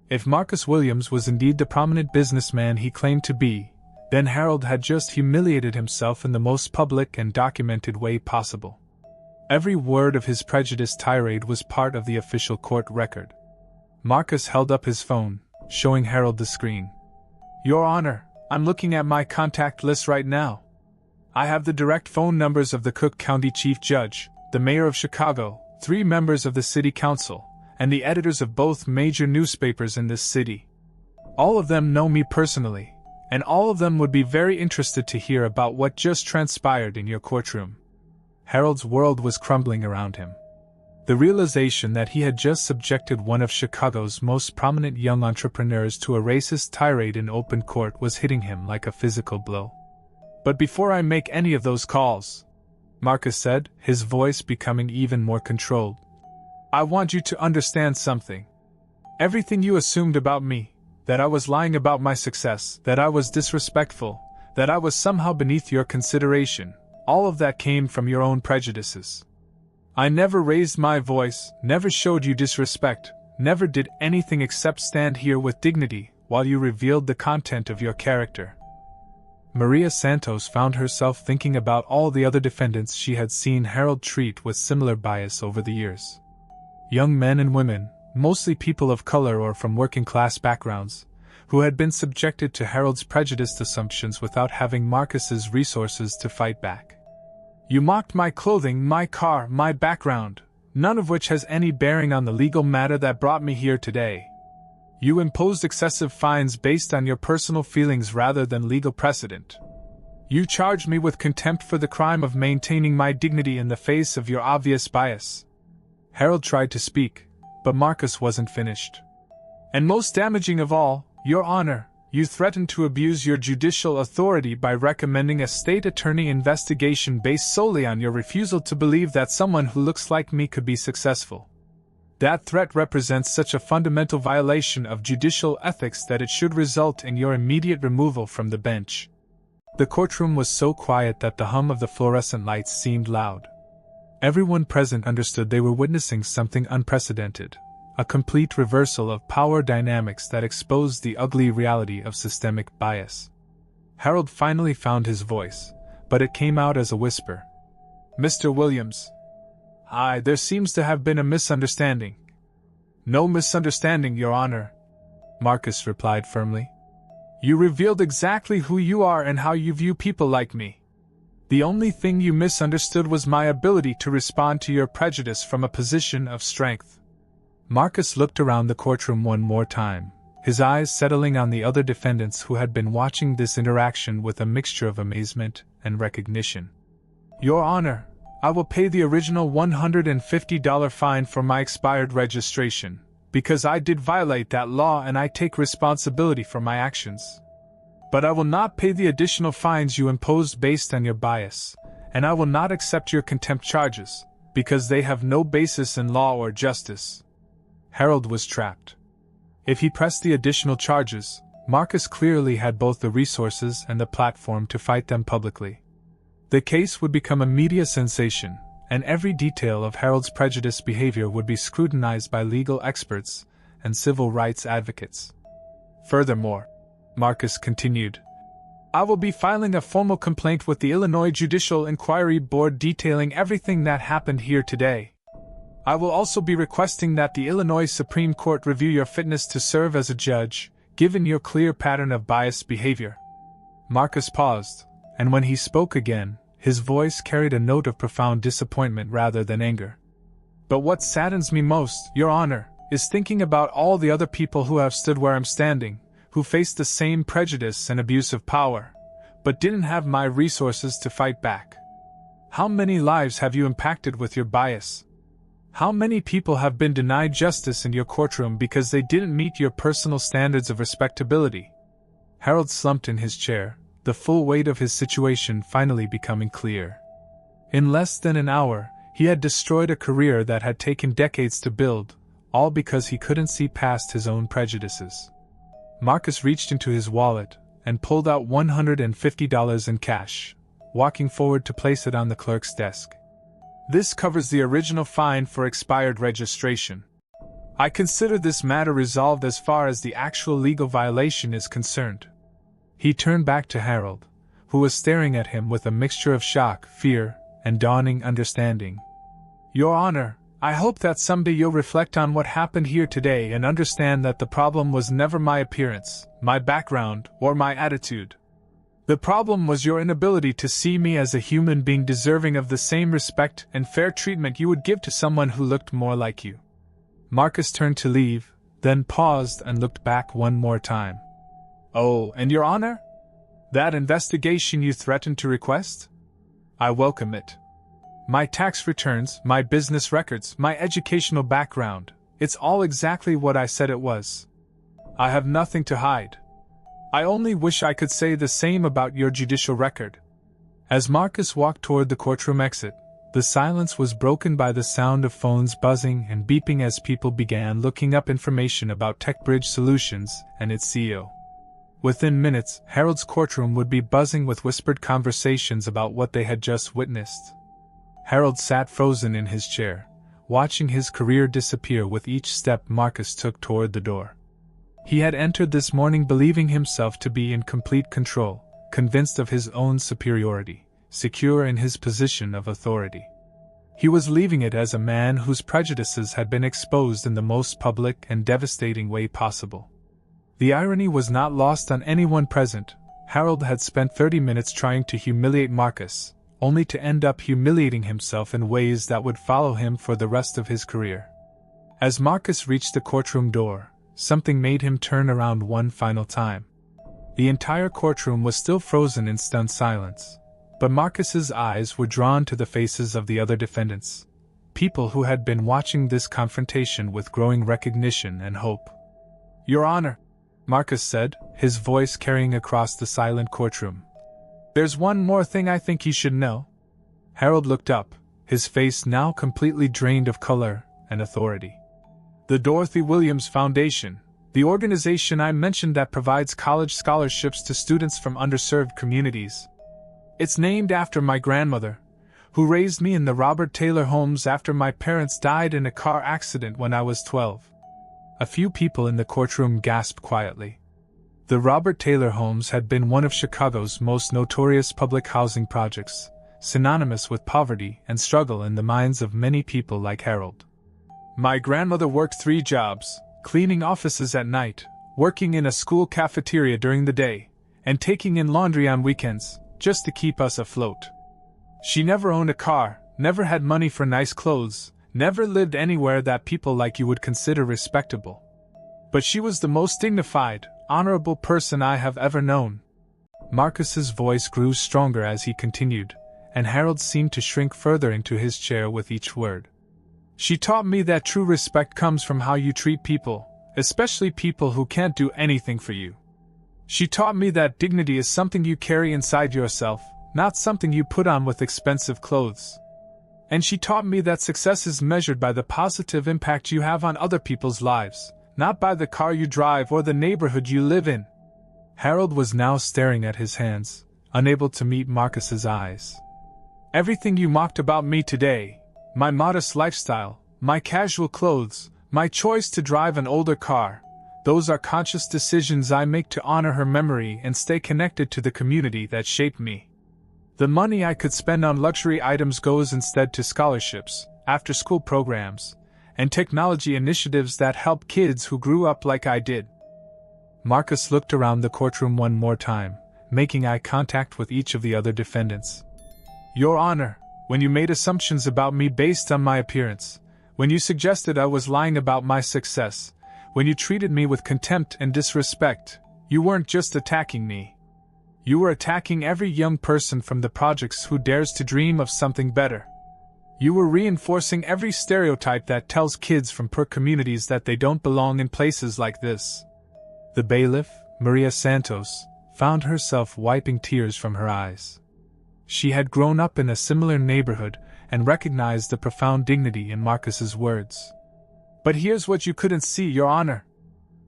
If Marcus Williams was indeed the prominent businessman he claimed to be, then Harold had just humiliated himself in the most public and documented way possible. Every word of his prejudiced tirade was part of the official court record. Marcus held up his phone, showing Harold the screen. "Your Honor, I'm looking at my contact list right now. I have the direct phone numbers of the Cook County Chief Judge, the Mayor of Chicago, 3 members of the City Council, and the editors of both major newspapers in this city. All of them know me personally, and all of them would be very interested to hear about what just transpired in your courtroom. Harold's world was crumbling around him. The realization that he had just subjected one of Chicago's most prominent young entrepreneurs to a racist tirade in open court was hitting him like a physical blow. "But before I make any of those calls," Marcus said, his voice becoming even more controlled, "I want you to understand something. Everything you assumed about me, that I was lying about my success, that I was disrespectful, that I was somehow beneath your consideration, all of that came from your own prejudices. I never raised my voice, never showed you disrespect, never did anything except stand here with dignity while you revealed the content of your character." Maria Santos found herself thinking about all the other defendants she had seen Harold treat with similar bias over the years. Young men and women, mostly people of color or from working-class backgrounds, who had been subjected to Harold's prejudiced assumptions without having Marcus's resources to fight back. "You mocked my clothing, my car, my background, none of which has any bearing on the legal matter that brought me here today. You imposed excessive fines based on your personal feelings rather than legal precedent. You charged me with contempt for the crime of maintaining my dignity in the face of your obvious bias." Harold tried to speak, but Marcus wasn't finished. "And most damaging of all, Your Honor, you threatened to abuse your judicial authority by recommending a state attorney investigation based solely on your refusal to believe that someone who looks like me could be successful. That threat represents such a fundamental violation of judicial ethics that it should result in your immediate removal from the bench." The courtroom was so quiet that the hum of the fluorescent lights seemed loud. Everyone present understood they were witnessing something unprecedented. A complete reversal of power dynamics that exposed the ugly reality of systemic bias. Harold finally found his voice, but it came out as a whisper. "Mr. Williams. There seems to have been a misunderstanding." "No misunderstanding, Your Honor," Marcus replied firmly. "You revealed exactly who you are and how you view people like me. The only thing you misunderstood was my ability to respond to your prejudice from a position of strength." Marcus looked around the courtroom one more time, his eyes settling on the other defendants who had been watching this interaction with a mixture of amazement and recognition. "Your Honor, I will pay the original $150 fine for my expired registration, because I did violate that law and I take responsibility for my actions. But I will not pay the additional fines you imposed based on your bias, and I will not accept your contempt charges, because they have no basis in law or justice." Harold was trapped. If he pressed the additional charges, Marcus clearly had both the resources and the platform to fight them publicly. The case would become a media sensation, and every detail of Harold's prejudiced behavior would be scrutinized by legal experts and civil rights advocates. "Furthermore," Marcus continued, "I will be filing a formal complaint with the Illinois Judicial Inquiry Board detailing everything that happened here today. I will also be requesting that the Illinois Supreme Court review your fitness to serve as a judge, given your clear pattern of biased behavior." Marcus paused, and when he spoke again, his voice carried a note of profound disappointment rather than anger. "But what saddens me most, Your Honor, is thinking about all the other people who have stood where I'm standing, who faced the same prejudice and abuse of power, but didn't have my resources to fight back. How many lives have you impacted with your bias? How many people have been denied justice in your courtroom because they didn't meet your personal standards of respectability?" Harold slumped in his chair, the full weight of his situation finally becoming clear. In less than an hour, he had destroyed a career that had taken decades to build, all because he couldn't see past his own prejudices. Marcus reached into his wallet and pulled out $150 in cash, walking forward to place it on the clerk's desk. "This covers the original fine for expired registration. I consider this matter resolved as far as the actual legal violation is concerned." He turned back to Harold, who was staring at him with a mixture of shock, fear, and dawning understanding. "Your Honor, I hope that someday you'll reflect on what happened here today and understand that the problem was never my appearance, my background, or my attitude. The problem was your inability to see me as a human being deserving of the same respect and fair treatment you would give to someone who looked more like you." Marcus turned to leave, then paused and looked back one more time. "Oh, and Your Honor?" That investigation you threatened to request? I welcome it. My tax returns, my business records, my educational background, it's all exactly what I said it was. I have nothing to hide. I only wish I could say the same about your judicial record. As Marcus walked toward the courtroom exit, the silence was broken by the sound of phones buzzing and beeping as people began looking up information about TechBridge Solutions and its CEO. Within minutes, Harold's courtroom would be buzzing with whispered conversations about what they had just witnessed. Harold sat frozen in his chair, watching his career disappear with each step Marcus took toward the door. He had entered this morning believing himself to be in complete control, convinced of his own superiority, secure in his position of authority. He was leaving it as a man whose prejudices had been exposed in the most public and devastating way possible. The irony was not lost on anyone present. Harold had spent 30 minutes trying to humiliate Marcus, only to end up humiliating himself in ways that would follow him for the rest of his career. As Marcus reached the courtroom door, something made him turn around one final time. The entire courtroom was still frozen in stunned silence, but Marcus's eyes were drawn to the faces of the other defendants, people who had been watching this confrontation with growing recognition and hope. "Your Honor," Marcus said, his voice carrying across the silent courtroom. "There's one more thing I think you should know." Harold looked up, his face now completely drained of color and authority. "The Dorothy Williams Foundation, the organization I mentioned that provides college scholarships to students from underserved communities. It's named after my grandmother, who raised me in the Robert Taylor homes after my parents died in a car accident when I was 12. A few people in the courtroom gasped quietly. The Robert Taylor homes had been one of Chicago's most notorious public housing projects, synonymous with poverty and struggle in the minds of many people like Harold. My grandmother worked 3 jobs, cleaning offices at night, working in a school cafeteria during the day, and taking in laundry on weekends, just to keep us afloat. She never owned a car, never had money for nice clothes, never lived anywhere that people like you would consider respectable. But she was the most dignified, honorable person I have ever known." Marcus's voice grew stronger as he continued, and Harold seemed to shrink further into his chair with each word. "She taught me that true respect comes from how you treat people, especially people who can't do anything for you. She taught me that dignity is something you carry inside yourself, not something you put on with expensive clothes. And she taught me that success is measured by the positive impact you have on other people's lives, not by the car you drive or the neighborhood you live in." Harold was now staring at his hands, unable to meet Marcus's eyes. "Everything you mocked about me today, my modest lifestyle, my casual clothes, my choice to drive an older car, those are conscious decisions I make to honor her memory and stay connected to the community that shaped me. The money I could spend on luxury items goes instead to scholarships, after-school programs, and technology initiatives that help kids who grew up like I did." Marcus looked around the courtroom one more time, making eye contact with each of the other defendants. "Your Honor, when you made assumptions about me based on my appearance, when you suggested I was lying about my success, when you treated me with contempt and disrespect, you weren't just attacking me. You were attacking every young person from the projects who dares to dream of something better. You were reinforcing every stereotype that tells kids from poor communities that they don't belong in places like this." The bailiff, Maria Santos, found herself wiping tears from her eyes. She had grown up in a similar neighborhood and recognized the profound dignity in Marcus's words. "But here's what you couldn't see, Your Honor.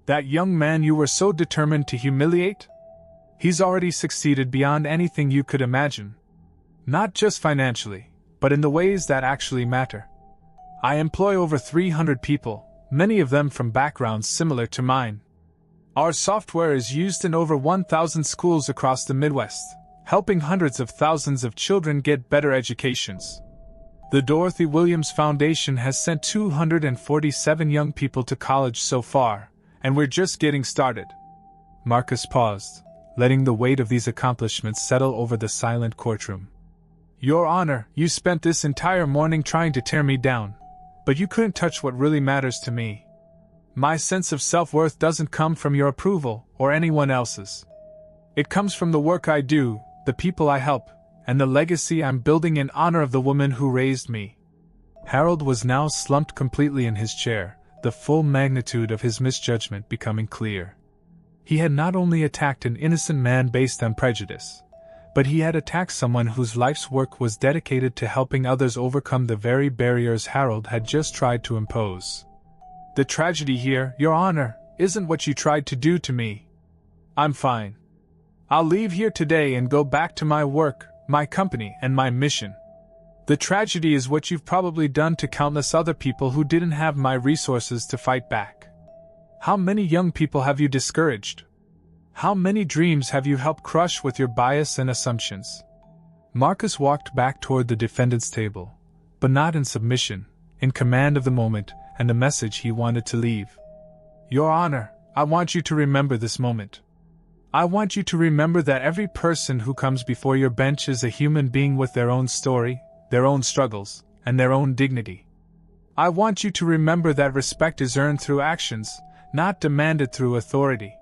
That young man you were so determined to humiliate? He's already succeeded beyond anything you could imagine. Not just financially, but in the ways that actually matter. I employ over 300 people, many of them from backgrounds similar to mine. Our software is used in over 1,000 schools across the Midwest, helping hundreds of thousands of children get better educations. The Dorothy Williams Foundation has sent 247 young people to college so far, and we're just getting started." Marcus paused, letting the weight of these accomplishments settle over the silent courtroom. "Your Honor, you spent this entire morning trying to tear me down, but you couldn't touch what really matters to me. My sense of self-worth doesn't come from your approval or anyone else's. It comes from the work I do, the people I help, and the legacy I'm building in honor of the woman who raised me." Harold was now slumped completely in his chair, the full magnitude of his misjudgment becoming clear. He had not only attacked an innocent man based on prejudice, but he had attacked someone whose life's work was dedicated to helping others overcome the very barriers Harold had just tried to impose. "The tragedy here, Your Honor, isn't what you tried to do to me. I'm fine. I'll leave here today and go back to my work, my company, and my mission. The tragedy is what you've probably done to countless other people who didn't have my resources to fight back. How many young people have you discouraged? How many dreams have you helped crush with your bias and assumptions?" Marcus walked back toward the defendant's table, but not in submission, in command of the moment and the message he wanted to leave. "Your Honor, I want you to remember this moment. I want you to remember that every person who comes before your bench is a human being with their own story, their own struggles, and their own dignity. I want you to remember that respect is earned through actions, not demanded through authority.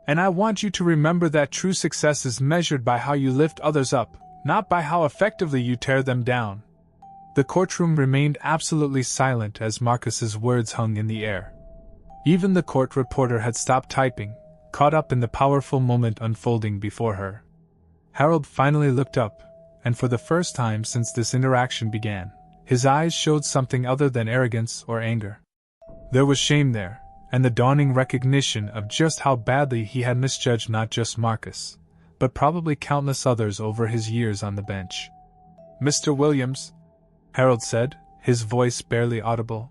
And I want you to remember that true success is measured by how you lift others up, not by how effectively you tear them down." The courtroom remained absolutely silent as Marcus's words hung in the air. Even the court reporter had stopped typing, caught up in the powerful moment unfolding before her. Harold finally looked up, and for the first time since this interaction began, his eyes showed something other than arrogance or anger. There was shame there, and the dawning recognition of just how badly he had misjudged not just Marcus, but probably countless others over his years on the bench. "Mr. Williams," Harold said, his voice barely audible.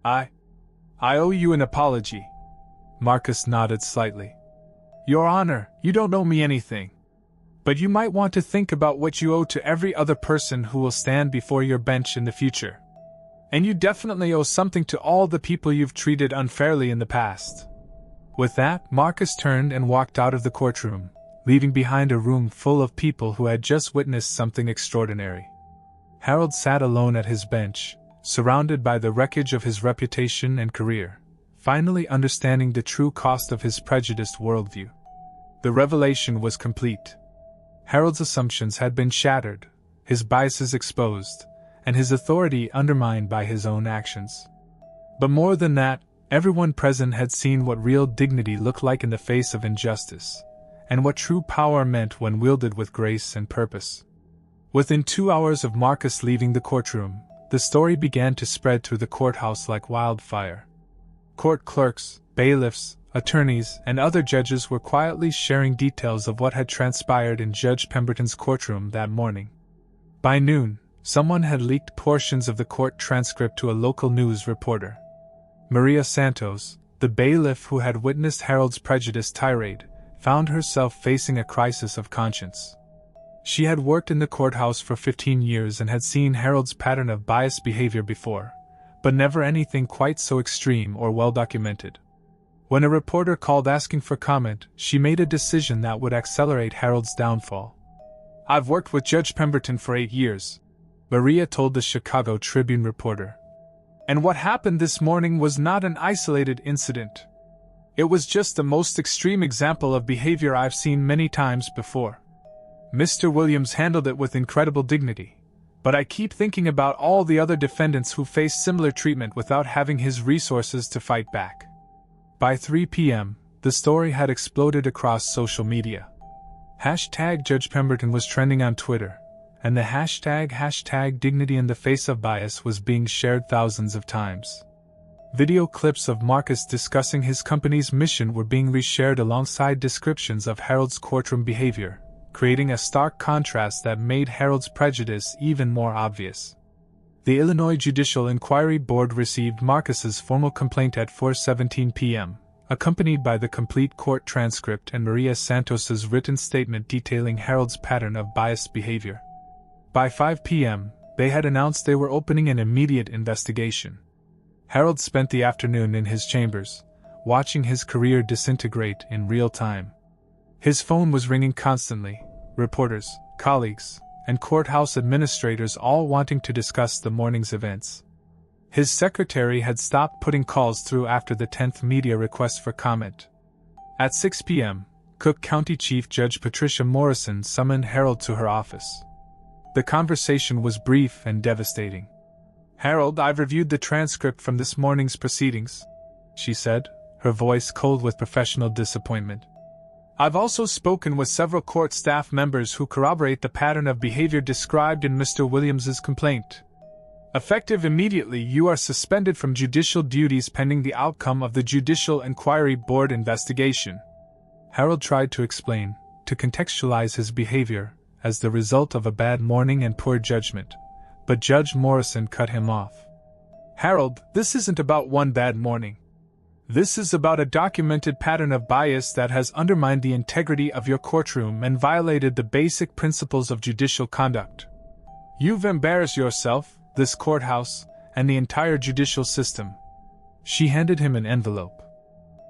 I owe you an apology." Marcus nodded slightly. "Your Honor, you don't owe me anything. But you might want to think about what you owe to every other person who will stand before your bench in the future. And you definitely owe something to all the people you've treated unfairly in the past." With that, Marcus turned and walked out of the courtroom, leaving behind a room full of people who had just witnessed something extraordinary. Harold sat alone at his bench, surrounded by the wreckage of his reputation and career, finally understanding the true cost of his prejudiced worldview. The revelation was complete. Harold's assumptions had been shattered, his biases exposed, and his authority undermined by his own actions. But more than that, everyone present had seen what real dignity looked like in the face of injustice, and what true power meant when wielded with grace and purpose. Within 2 hours of Marcus leaving the courtroom, the story began to spread through the courthouse like wildfire. Court clerks, bailiffs, attorneys, and other judges were quietly sharing details of what had transpired in Judge Pemberton's courtroom that morning. By noon, someone had leaked portions of the court transcript to a local news reporter. Maria Santos, the bailiff who had witnessed Harold's prejudiced tirade, found herself facing a crisis of conscience. She had worked in the courthouse for 15 years and had seen Harold's pattern of biased behavior before, but never anything quite so extreme or well documented. When a reporter called asking for comment, she made a decision that would accelerate Harold's downfall. "I've worked with Judge Pemberton for 8 years," Maria told the Chicago Tribune reporter. "And what happened this morning was not an isolated incident. It was just the most extreme example of behavior I've seen many times before. Mr. Williams handled it with incredible dignity, but I keep thinking about all the other defendants who faced similar treatment without having his resources to fight back." By 3 p.m., the story had exploded across social media. #Judge Pemberton was trending on Twitter, and the hashtag dignity in the face of bias was being shared thousands of times. Video clips of Marcus discussing his company's mission were being reshared alongside descriptions of Harold's courtroom behavior, creating a stark contrast that made Harold's prejudice even more obvious. The Illinois Judicial Inquiry Board received Marcus's formal complaint at 4:17 p.m., accompanied by the complete court transcript and Maria Santos's written statement detailing Harold's pattern of biased behavior. By 5 p.m., they had announced they were opening an immediate investigation. Harold spent the afternoon in his chambers, watching his career disintegrate in real time. His phone was ringing constantly, reporters, colleagues, and courthouse administrators all wanting to discuss the morning's events. His secretary had stopped putting calls through after the 10th media request for comment. At 6 p.m., Cook County Chief Judge Patricia Morrison summoned Harold to her office. The conversation was brief and devastating. "Harold, I've reviewed the transcript from this morning's proceedings," she said, her voice cold with professional disappointment. "I've also spoken with several court staff members who corroborate the pattern of behavior described in Mr. Williams's complaint. Effective immediately, you are suspended from judicial duties pending the outcome of the Judicial Inquiry Board investigation." Harold tried to explain, to contextualize his behavior, as the result of a bad morning and poor judgment, but Judge Morrison cut him off. "Harold, this isn't about one bad morning. This is about a documented pattern of bias that has undermined the integrity of your courtroom and violated the basic principles of judicial conduct. You've embarrassed yourself, this courthouse, and the entire judicial system." She handed him an envelope.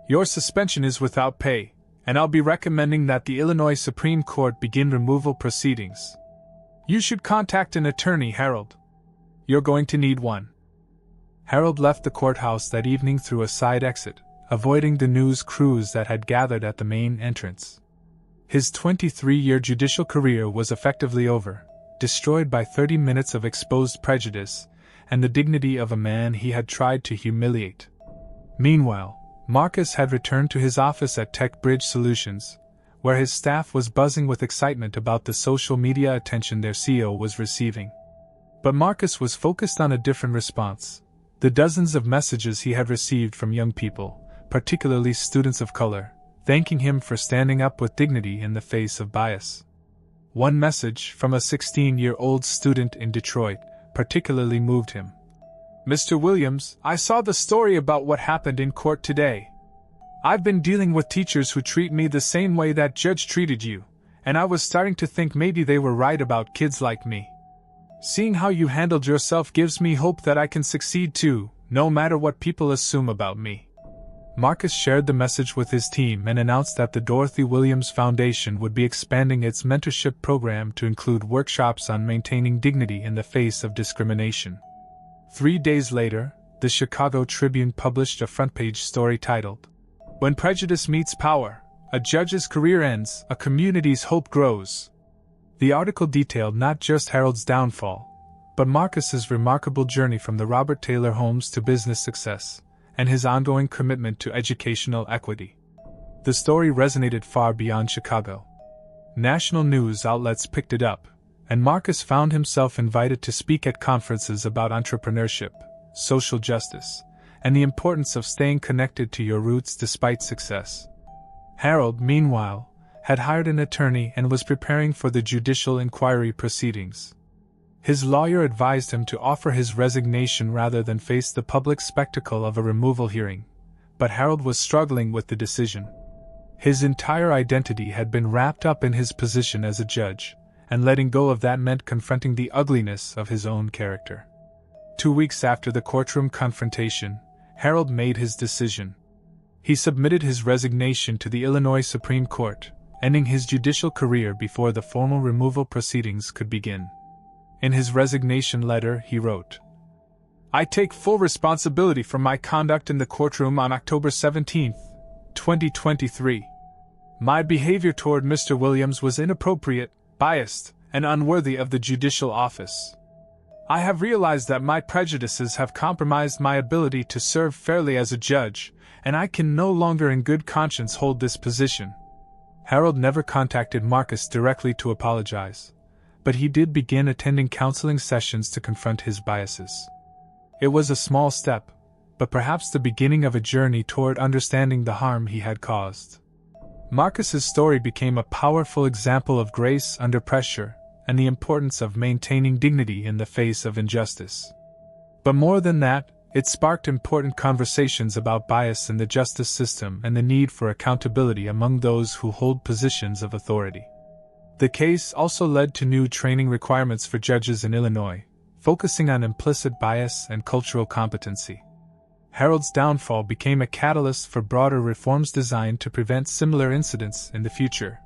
"Your suspension is without pay, and I'll be recommending that the Illinois Supreme Court begin removal proceedings. You should contact an attorney, Harold. You're going to need one." Harold left the courthouse that evening through a side exit, avoiding the news crews that had gathered at the main entrance. His 23-year judicial career was effectively over, destroyed by 30 minutes of exposed prejudice and the dignity of a man he had tried to humiliate. Meanwhile, Marcus had returned to his office at Tech Bridge Solutions, where his staff was buzzing with excitement about the social media attention their CEO was receiving. But Marcus was focused on a different response: the dozens of messages he had received from young people, particularly students of color, thanking him for standing up with dignity in the face of bias. One message, from a 16-year-old student in Detroit, particularly moved him. "Mr. Williams, I saw the story about what happened in court today. I've been dealing with teachers who treat me the same way that judge treated you, and I was starting to think maybe they were right about kids like me. Seeing how you handled yourself gives me hope that I can succeed too, no matter what people assume about me." Marcus shared the message with his team and announced that the Dorothy Williams Foundation would be expanding its mentorship program to include workshops on maintaining dignity in the face of discrimination. 3 days later, the Chicago Tribune published a front-page story titled, "When Prejudice Meets Power, a Judge's Career Ends, a Community's Hope Grows." The article detailed not just Harold's downfall, but Marcus's remarkable journey from the Robert Taylor Homes to business success, and his ongoing commitment to educational equity. The story resonated far beyond Chicago. National news outlets picked it up, and Marcus found himself invited to speak at conferences about entrepreneurship, social justice, and the importance of staying connected to your roots despite success. Harold, meanwhile, had hired an attorney and was preparing for the judicial inquiry proceedings. His lawyer advised him to offer his resignation rather than face the public spectacle of a removal hearing, but Harold was struggling with the decision. His entire identity had been wrapped up in his position as a judge, and letting go of that meant confronting the ugliness of his own character. 2 weeks after the courtroom confrontation, Harold made his decision. He submitted his resignation to the Illinois Supreme Court, ending his judicial career before the formal removal proceedings could begin. In his resignation letter, he wrote, "I take full responsibility for my conduct in the courtroom on October 17, 2023. My behavior toward Mr. Williams was inappropriate, biased, and unworthy of the judicial office. I have realized that my prejudices have compromised my ability to serve fairly as a judge, and I can no longer in good conscience hold this position." Harold never contacted Marcus directly to apologize, but he did begin attending counseling sessions to confront his biases. It was a small step, but perhaps the beginning of a journey toward understanding the harm he had caused. Marcus's story became a powerful example of grace under pressure and the importance of maintaining dignity in the face of injustice. But more than that, it sparked important conversations about bias in the justice system and the need for accountability among those who hold positions of authority. The case also led to new training requirements for judges in Illinois, focusing on implicit bias and cultural competency. Harold's downfall became a catalyst for broader reforms designed to prevent similar incidents in the future.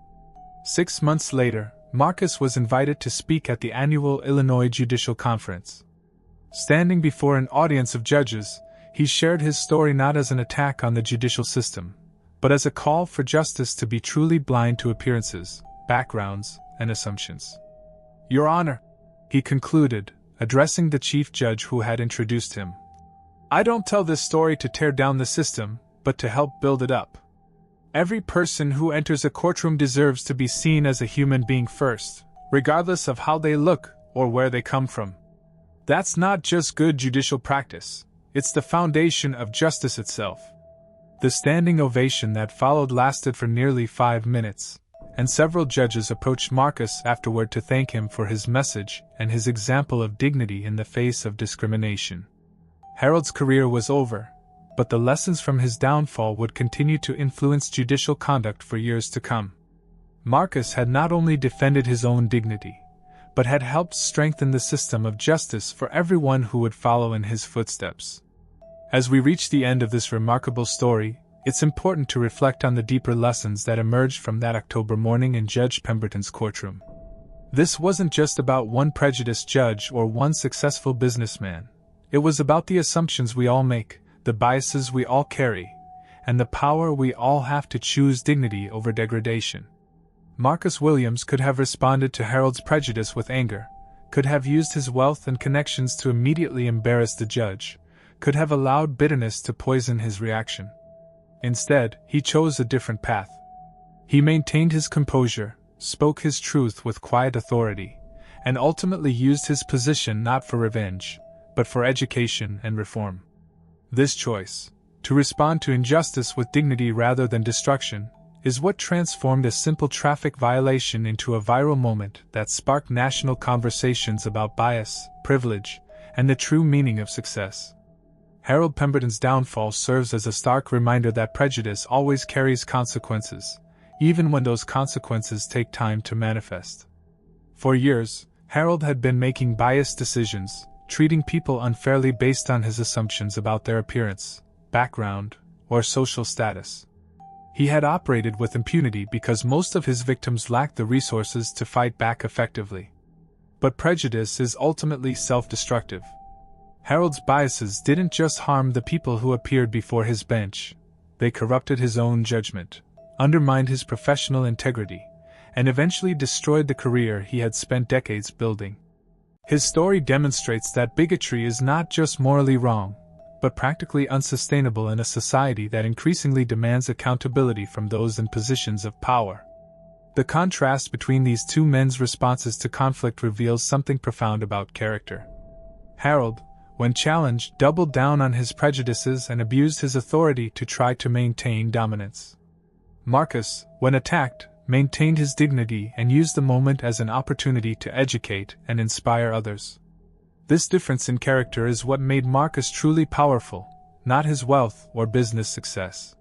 6 months later, Marcus was invited to speak at the annual Illinois Judicial Conference. Standing before an audience of judges, he shared his story not as an attack on the judicial system, but as a call for justice to be truly blind to appearances, backgrounds, and assumptions. "Your Honor," he concluded, addressing the chief judge who had introduced him, "I don't tell this story to tear down the system, but to help build it up. Every person who enters a courtroom deserves to be seen as a human being first, regardless of how they look or where they come from. That's not just good judicial practice, it's the foundation of justice itself." The standing ovation that followed lasted for nearly 5 minutes, and several judges approached Marcus afterward to thank him for his message and his example of dignity in the face of discrimination. Harold's career was over, but the lessons from his downfall would continue to influence judicial conduct for years to come. Marcus had not only defended his own dignity, but had helped strengthen the system of justice for everyone who would follow in his footsteps. As we reach the end of this remarkable story, it's important to reflect on the deeper lessons that emerged from that October morning in Judge Pemberton's courtroom. This wasn't just about one prejudiced judge or one successful businessman. It was about the assumptions we all make, the biases we all carry, and the power we all have to choose dignity over degradation. Marcus Williams could have responded to Harold's prejudice with anger, could have used his wealth and connections to immediately embarrass the judge, could have allowed bitterness to poison his reaction. Instead, he chose a different path. He maintained his composure, spoke his truth with quiet authority, and ultimately used his position not for revenge, but for education and reform. This choice, to respond to injustice with dignity rather than destruction, is what transformed a simple traffic violation into a viral moment that sparked national conversations about bias, privilege, and the true meaning of success. Harold Pemberton's downfall serves as a stark reminder that prejudice always carries consequences, even when those consequences take time to manifest. For years, Harold had been making biased decisions, treating people unfairly based on his assumptions about their appearance, background, or social status. He had operated with impunity because most of his victims lacked the resources to fight back effectively. But prejudice is ultimately self-destructive. Harold's biases didn't just harm the people who appeared before his bench, they corrupted his own judgment, undermined his professional integrity, and eventually destroyed the career he had spent decades building. His story demonstrates that bigotry is not just morally wrong, but practically unsustainable in a society that increasingly demands accountability from those in positions of power. The contrast between these two men's responses to conflict reveals something profound about character. Harold, when challenged, doubled down on his prejudices and abused his authority to try to maintain dominance. Marcus, when attacked, maintained his dignity and used the moment as an opportunity to educate and inspire others. This difference in character is what made Marcus truly powerful, not his wealth or business success.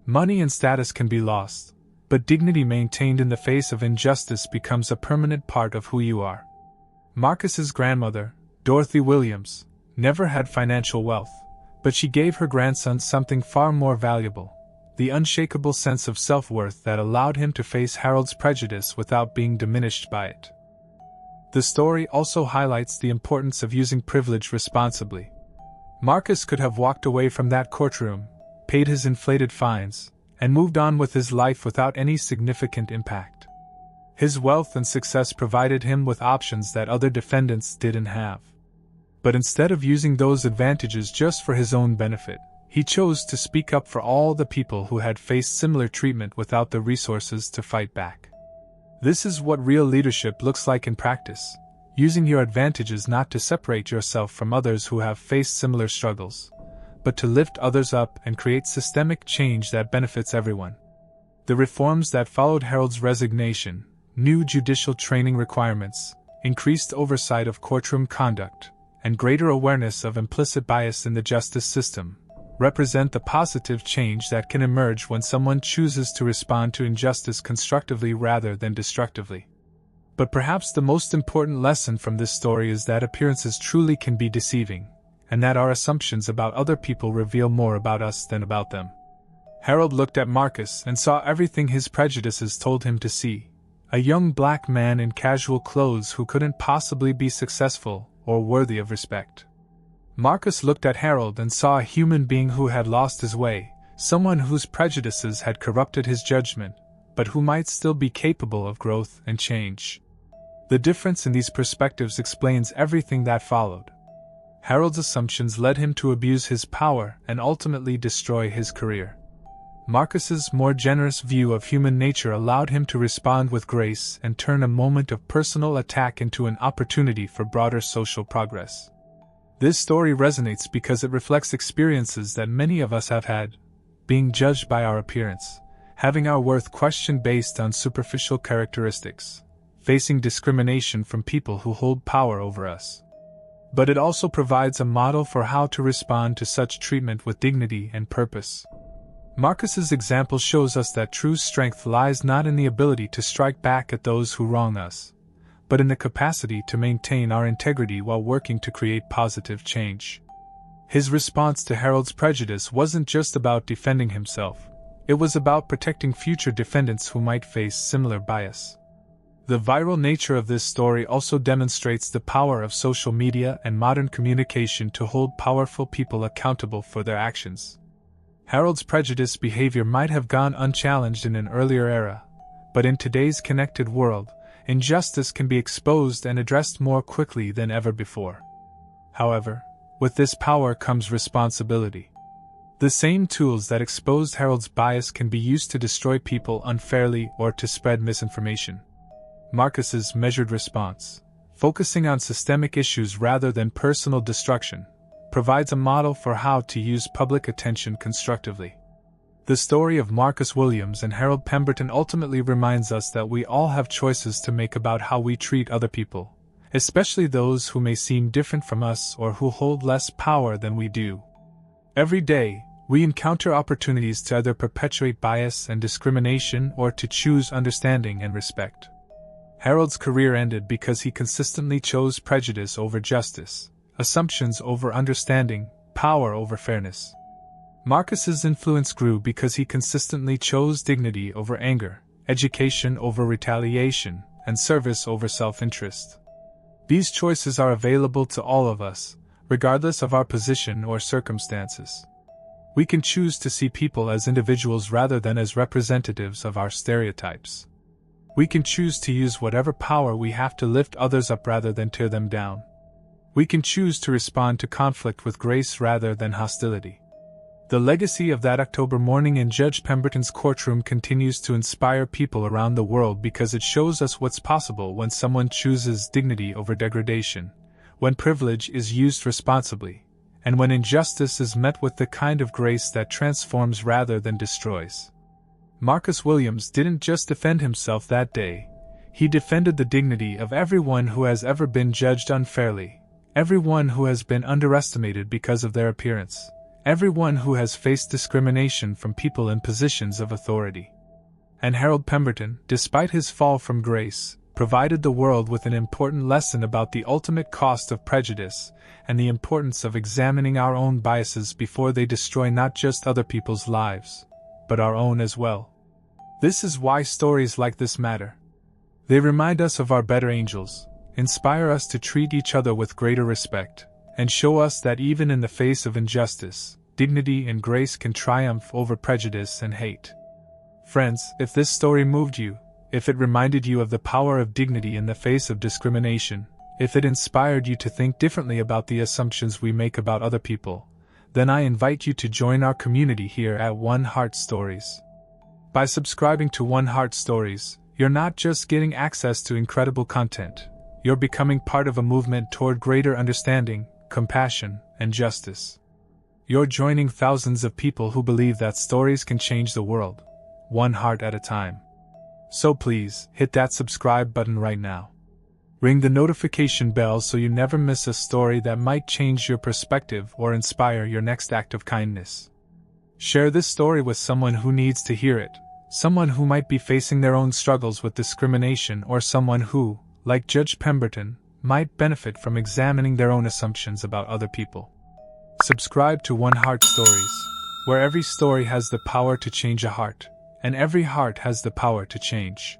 Money and status can be lost, but dignity maintained in the face of injustice becomes a permanent part of who you are. Marcus's grandmother, Dorothy Williams, never had financial wealth, but she gave her grandson something far more valuable, the unshakable sense of self-worth that allowed him to face Harold's prejudice without being diminished by it. The story also highlights the importance of using privilege responsibly. Marcus could have walked away from that courtroom, paid his inflated fines, and moved on with his life without any significant impact. His wealth and success provided him with options that other defendants didn't have. But instead of using those advantages just for his own benefit, he chose to speak up for all the people who had faced similar treatment without the resources to fight back. This is what real leadership looks like in practice, using your advantages not to separate yourself from others who have faced similar struggles, but to lift others up and create systemic change that benefits everyone. The reforms that followed Harold's resignation, new judicial training requirements, increased oversight of courtroom conduct, and greater awareness of implicit bias in the justice system, represent the positive change that can emerge when someone chooses to respond to injustice constructively rather than destructively. But perhaps the most important lesson from this story is that appearances truly can be deceiving, and that our assumptions about other people reveal more about us than about them. Harold looked at Marcus and saw everything his prejudices told him to see: a young black man in casual clothes who couldn't possibly be successful or worthy of respect. Marcus looked at Harold and saw a human being who had lost his way, someone whose prejudices had corrupted his judgment, but who might still be capable of growth and change. The difference in these perspectives explains everything that followed. Harold's assumptions led him to abuse his power and ultimately destroy his career. Marcus's more generous view of human nature allowed him to respond with grace and turn a moment of personal attack into an opportunity for broader social progress. This story resonates because it reflects experiences that many of us have had: being judged by our appearance, having our worth questioned based on superficial characteristics, facing discrimination from people who hold power over us. But it also provides a model for how to respond to such treatment with dignity and purpose. Marcus's example shows us that true strength lies not in the ability to strike back at those who wrong us, but in the capacity to maintain our integrity while working to create positive change. His response to Harold's prejudice wasn't just about defending himself, it was about protecting future defendants who might face similar bias. The viral nature of this story also demonstrates the power of social media and modern communication to hold powerful people accountable for their actions. Harold's prejudiced behavior might have gone unchallenged in an earlier era, but in today's connected world, injustice can be exposed and addressed more quickly than ever before. However, with this power comes responsibility. The same tools that exposed Harold's bias can be used to destroy people unfairly or to spread misinformation. Marcus's measured response, focusing on systemic issues rather than personal destruction, provides a model for how to use public attention constructively. The story of Marcus Williams and Harold Pemberton ultimately reminds us that we all have choices to make about how we treat other people, especially those who may seem different from us or who hold less power than we do. Every day, we encounter opportunities to either perpetuate bias and discrimination or to choose understanding and respect. Harold's career ended because he consistently chose prejudice over justice, assumptions over understanding, power over fairness. Marcus's influence grew because he consistently chose dignity over anger, education over retaliation, and service over self-interest. These choices are available to all of us, regardless of our position or circumstances. We can choose to see people as individuals rather than as representatives of our stereotypes. We can choose to use whatever power we have to lift others up rather than tear them down. We can choose to respond to conflict with grace rather than hostility. The legacy of that October morning in Judge Pemberton's courtroom continues to inspire people around the world because it shows us what's possible when someone chooses dignity over degradation, when privilege is used responsibly, and when injustice is met with the kind of grace that transforms rather than destroys. Marcus Williams didn't just defend himself that day, he defended the dignity of everyone who has ever been judged unfairly. Everyone who has been underestimated because of their appearance. Everyone who has faced discrimination from people in positions of authority. And Harold Pemberton, despite his fall from grace, provided the world with an important lesson about the ultimate cost of prejudice and the importance of examining our own biases before they destroy not just other people's lives, but our own as well. This is why stories like this matter. They remind us of our better angels, inspire us to treat each other with greater respect, and show us that even in the face of injustice, dignity and grace can triumph over prejudice and hate. Friends, if this story moved you, if it reminded you of the power of dignity in the face of discrimination, if it inspired you to think differently about the assumptions we make about other people, then I invite you to join our community here at One Heart Stories. By subscribing to One Heart Stories, you're not just getting access to incredible content, you're becoming part of a movement toward greater understanding, compassion, and justice. You're joining thousands of people who believe that stories can change the world, one heart at a time. So please, hit that subscribe button right now. Ring the notification bell so you never miss a story that might change your perspective or inspire your next act of kindness. Share this story with someone who needs to hear it, someone who might be facing their own struggles with discrimination or someone who, like Judge Pemberton, might benefit from examining their own assumptions about other people. Subscribe to One Heart Stories, where every story has the power to change a heart, and every heart has the power to change.